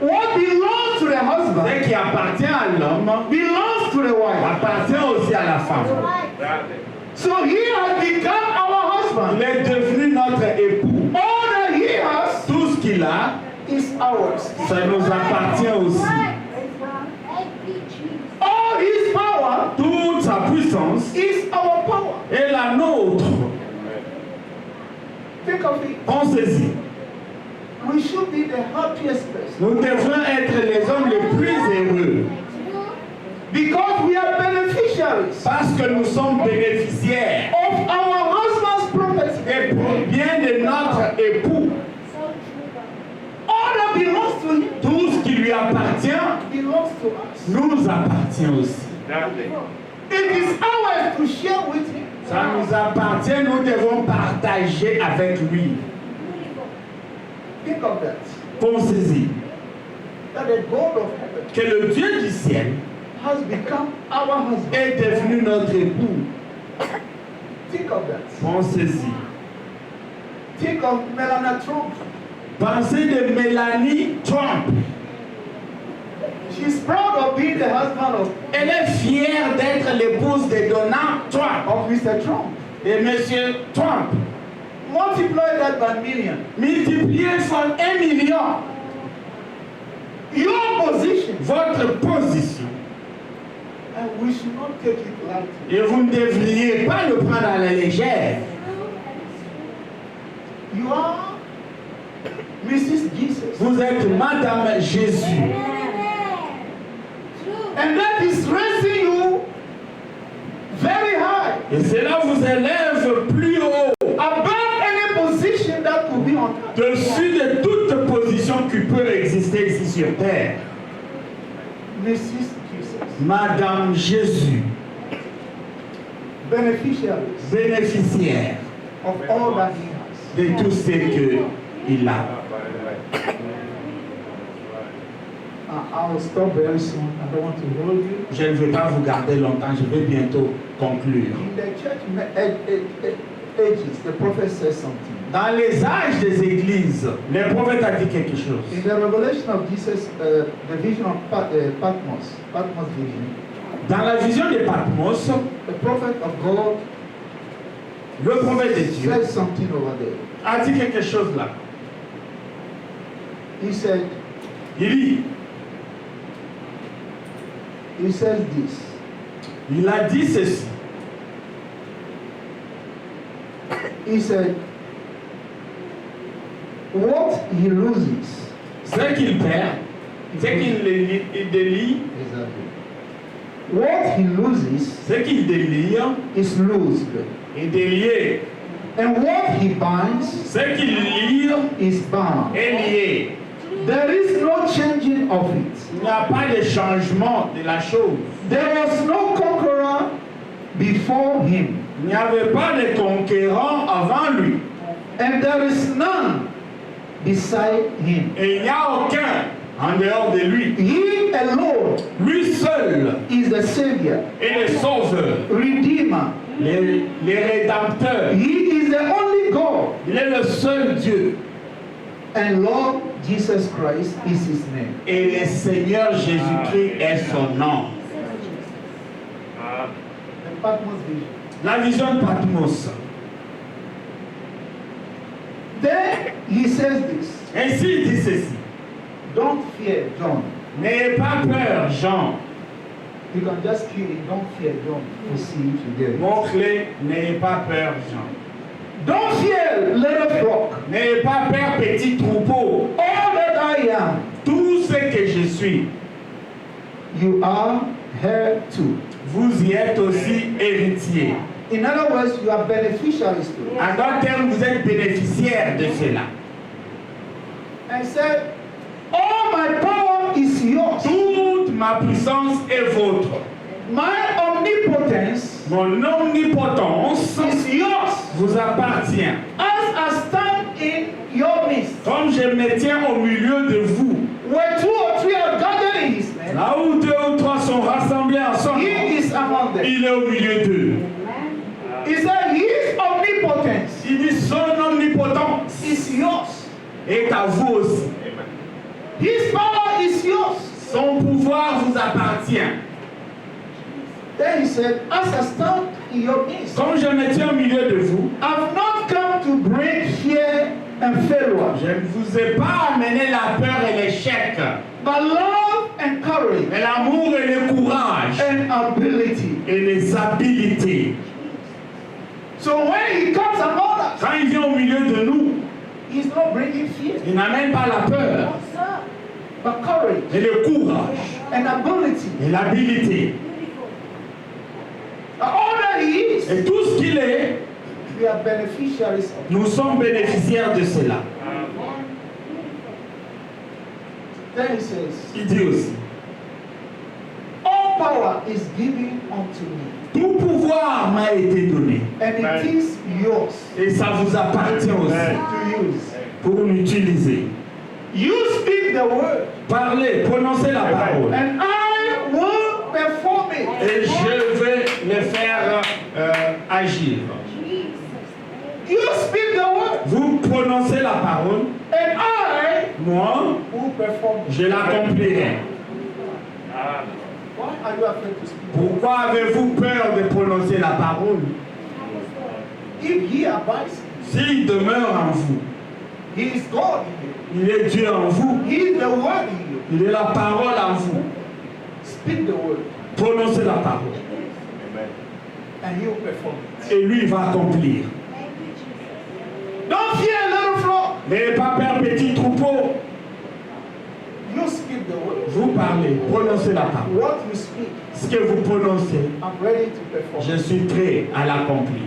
E: What belongs to the husband
G: Ce qui appartient à l'homme
E: belongs to the wife.
G: appartient aussi à la femme.
E: So he has become our
G: Il
E: husband.
G: est devenu notre époux.
E: All that he has
G: Tout ce qu'il a,
E: is ours.
G: ça nous appartient aussi.
F: Thank you, Jesus.
E: All his power
G: Toute sa puissance
E: is our power.
G: est la nôtre.
E: Think of it.
G: Pensez-y.
E: We should be the happiest person
G: Nous devons être les hommes les plus heureux
E: because we are beneficiaries
G: parce que nous sommes bénéficiaires
E: of our husband's property.
G: et pour bien de notre époux.
F: So true, God.
E: All that belongs to him
G: Tout ce qui lui appartient
E: belongs to us.
G: nous appartient aussi.
E: It is ours to share with him.
G: Ça nous appartient, nous devons partager avec lui.
E: Think of that.
G: Pensez-y,
E: That the God of heaven
G: que le Dieu du ciel
E: has become our husband.
G: est devenu notre époux.
E: Think of that.
G: Pensez-y.
E: Think of Melania Trump.
G: Pensez de Mélanie Trump.
E: She's proud of being the husband
G: Elle est fière d'être l'épouse de Donald Trump
E: of Mr. Trump.
G: et Monsieur Trump.
E: Multiply that by million.
G: Multiplié par 1 million.
E: Your position,
G: Votre position.
E: and we should not take it lightly.
G: Et vous ne devriez pas le prendre à la légère.
E: You are Mrs. Jesus.
G: Vous êtes Madame Jésus.
E: And that is raising you very high.
G: Et cela vous élève plus haut.
E: Above any position that could be on earth.
G: Dessus de toute position qui peut exister ici sur terre.
E: Mrs. Jesus.
G: Madame Jésus,
E: Beneficiaries
G: bénéficiaire
E: of all that he has.
G: de tout ce qu'il a.
E: I will stop very soon. I don't want to hold you.
G: Je ne vais pas vous garder longtemps, je vais bientôt conclure.
E: In the church ages, the prophet says something.
G: Dans les âges des églises, le prophète a dit quelque chose.
E: In the revelation of Jesus, the vision of Patmos vision,
G: Dans la vision de Patmos,
E: the prophet of God
G: le prophète de Dieu
E: said something over there.
G: a dit quelque chose là.
E: He said this.
G: Il a dit ceci.
E: He said, what he loses,
G: Ce qu'il perd, ce qu'il délie,
E: what he loses
G: ce qu'il délire
E: is loosed,
G: est délié.
E: and what he binds
G: Ce qu'il lie
E: is bound.
G: est lié.
E: There is no changing of it.
G: Il n'y a pas de changement de la chose.
E: There was no conqueror before him,
G: Il n'y avait pas de conquérant avant lui.
E: and there is none beside him.
G: Et il n'y a aucun en dehors de lui.
E: He alone
G: Lui seul
E: is the Savior,
G: est le sauveur,
E: Redeemer.
G: les rédempteurs.
E: He is the only God,
G: Il est le seul Dieu.
E: and Lord Jesus Christ is his name.
G: Et le Seigneur Jésus-Christ est son nom.
E: The Patmos vision.
G: La vision de Patmos.
E: Then he says this.
G: Ainsi il dit ceci.
E: Don't fear John.
G: N'ayez pas peur, Jean.
E: You can just kill it. Don't fear John. You see if you get it.
G: Mon-clé, n'ayez pas peur, Jean.
E: Don't fear little flock.
G: N'ayez pas peur, petit troupeau.
E: All that I am,
G: Tout ce que je suis,
E: you are heir to.
G: vous y êtes aussi héritier.
E: In other words, you are beneficiaries to it.
G: En d'autres termes, vous êtes bénéficiaire de cela.
E: And said, all my power is yours.
G: Toute ma puissance est vôtre.
E: My omnipotence
G: Mon omnipotence
E: is yours.
G: vous appartient.
E: As I stand in your midst,
G: Comme je me tiens au milieu de vous,
E: where 2 or 3 are gathered in his name,
G: là où 2 ou 3 sont rassemblés ensemble,
E: he is among them.
G: il est au milieu d'eux.
E: He said, his omnipotence
G: Il dit son omnipotence
E: is yours.
G: est à vous aussi.
E: His power is yours.
G: Son pouvoir vous appartient.
E: Then he said, as I stand in your midst,
G: Comme je me tiens au milieu de vous,
E: I've not come to bring fear and failure,
G: je ne vous ai pas amené la peur et l'échec,
E: but love and courage
G: mais l'amour et le courage
E: and ability.
G: et les habiletés.
E: So when he comes among us,
G: Quand il vient au milieu de nous,
E: he's not bringing fear,
G: il n'amène pas la peur,
E: but courage
G: mais le courage
E: and ability.
G: et l'habilité.
E: All that he is,
G: Et tout ce qu'il est,
E: we are beneficiaries of.
G: nous sommes bénéficiaires de cela.
E: Then he says,
G: Il dit aussi,
E: is given unto me,
G: Tout pouvoir m'a été donné.
E: and it is yours
G: Et ça vous appartient aussi
E: to use.
G: pour l'utiliser.
E: You speak the word,
G: Parlez, prononcez la parole.
E: and I will perform it.
G: Et je vais les faire agir.
E: You speak the word,
G: Vous prononcez la parole,
E: and I
G: moi,
E: will perform it.
G: je l'accomplirai.
E: Why are you afraid to speak?
G: Pourquoi avez-vous peur de prononcer la parole?
E: If he abides,
G: S'il demeure en vous,
E: he is God in you.
G: il est Dieu en vous,
E: He is the word in you.
G: il est la parole en vous.
E: Speak the word,
G: Prononcez la parole.
E: and he will perform it.
G: Et lui, il va accomplir.
E: Don't fear, little flock.
G: N'ayez pas peur, petit troupeau.
E: You speak the word.
G: Vous parlez, prononcez la parole.
E: What you speak,
G: Ce que vous prononcez,
E: I'm ready to perform.
G: je suis prêt à l'accomplir.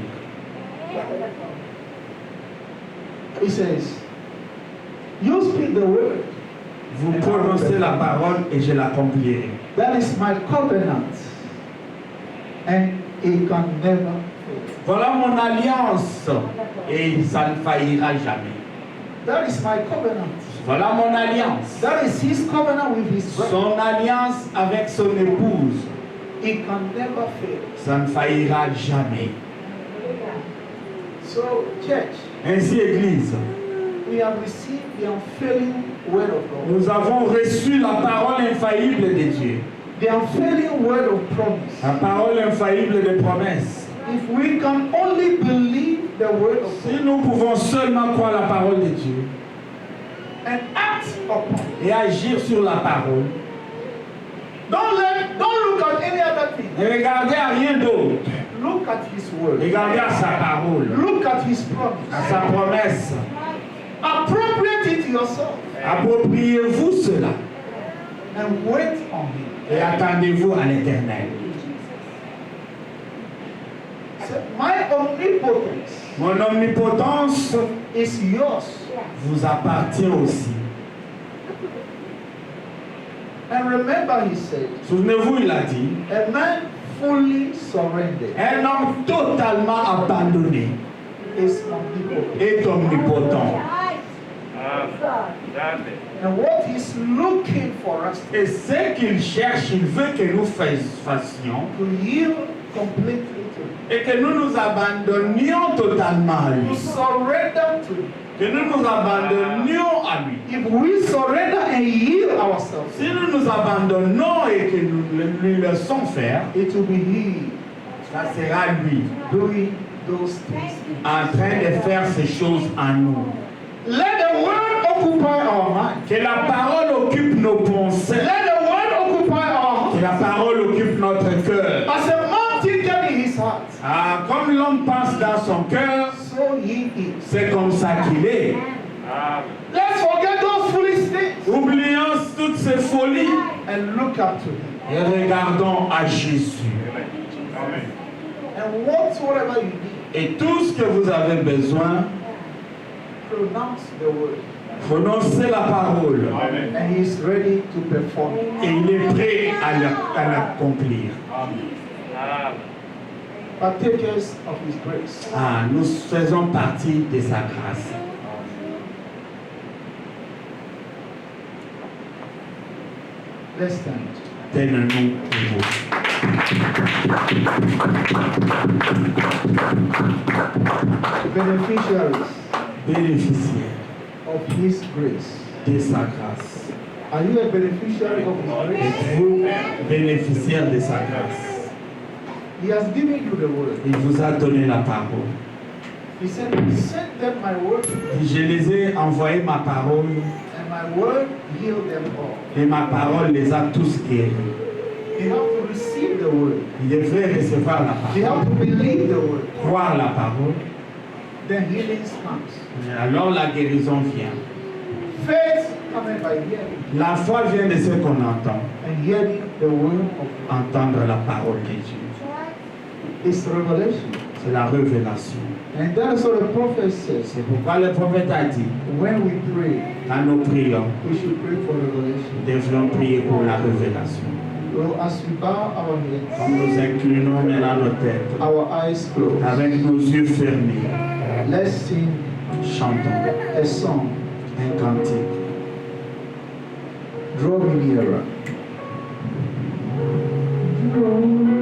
E: He says, you speak the word.
G: Vous prononcez la parole et je l'accomplirai.
E: That is my covenant. And it can never fail.
G: Voilà mon alliance et ça ne faillira jamais.
E: That is my covenant.
G: Voilà mon alliance.
E: That is his covenant with his bride.
G: Son alliance avec son épouse,
E: It can never fail.
G: ça ne faillira jamais.
E: So, church,
G: Ainsi, Église,
E: we have received the unfailing word of God.
G: nous avons reçu la parole infaillible de Dieu.
E: The unfailing word of promise.
G: La parole infaillible des promesses.
E: If we can only believe the word of
G: Si
E: God
G: nous pouvons seulement croire la parole de Dieu
E: and act upon it,
G: et agir sur la parole,
E: don't look at any other thing.
G: ne regardez à rien d'autre.
E: Look at his word.
G: Regardez à sa parole,
E: Look at his
G: à
E: promise.
G: sa promesse.
E: Appropriate it yourself
G: Appropriez-vous cela
E: and wait on him.
G: et attendez-vous à l'Éternel.
E: Say, my omnipotence
G: Mon omnipotence
E: is yours.
G: vous appartient aussi.
E: And remember, he said,
G: Souvenez-vous, il a dit,
E: a man fully surrendered
G: un homme totalement abandonné
E: is omnipotent.
G: est omnipotent.
E: And what he's looking for us
G: Et ce qu'il cherche, il veut que nous fassions
E: to yield completely to him,
G: et que nous nous abandonnions totalement à
E: to
G: lui.
E: surrender to him.
G: Que nous nous abandonnions à lui.
E: If we surrender and yield ourselves,
G: Si nous nous abandonnons et que nous lui laissons faire,
E: it will be he
G: ça sera lui
E: doing those things.
G: en train de faire ces choses en nous.
E: Let the word occupy our mind.
G: Que la parole occupe nos pensées.
E: Let the word occupy our
G: Que
E: heart.
G: la parole occupe notre cœur.
E: As a man thinketh in his heart,
G: Ah, comme l'homme pense dans son cœur,
E: so he is.
G: c'est comme ça qu'il est.
E: Let's forget those foolish things
G: Oublions toutes ces folies
E: and look up to him.
G: et regardons à Jésus.
E: And whatsoever you need,
G: Et tout ce que vous avez besoin,
E: pronounce the word.
G: prononcez la parole.
E: And he is ready to perform it.
G: Et il est prêt à l'accomplir.
E: Partakers of his grace.
G: Ah, nous faisons partie de sa grâce.
E: Let's stand.
G: Tenons-nous debout.
E: Beneficiaries
G: Bénéficiaires
E: of his grace.
G: de sa grâce.
E: Are you a beneficiary of his grace?
G: Êtes-vous bénéficiaire de sa grâce?
E: He has given you the word.
G: Il vous a donné la parole.
E: He said, send them my word,
G: Je les ai envoyé ma parole
E: and my word healed them all.
G: et ma parole les a tous guéris.
E: You have to receive the word.
G: Ils devraient recevoir la
E: You
G: parole,
E: have to believe the word.
G: croire la parole,
E: Then healing comes.
G: et alors la guérison vient.
E: Faith coming by hearing,
G: La foi vient de ce qu'on entend,
E: and hearing the word of God.
G: entendre la parole de Dieu.
E: It's revelation.
G: C'est la révélation.
E: And that's what the prophet says.
G: C'est pourquoi le prophète a dit,
E: When we pray,
G: quand nous prions,
E: we should pray for
G: nous
E: revelation.
G: devrions prier pour la révélation.
E: So as we bow our heads,
G: Comme nous inclinons maintenant nos têtes,
E: our eyes closed,
G: avec nos yeux fermés,
E: let's sing
G: chantons
E: a song.
G: un cantique.
E: Draw me nearer.
F: Draw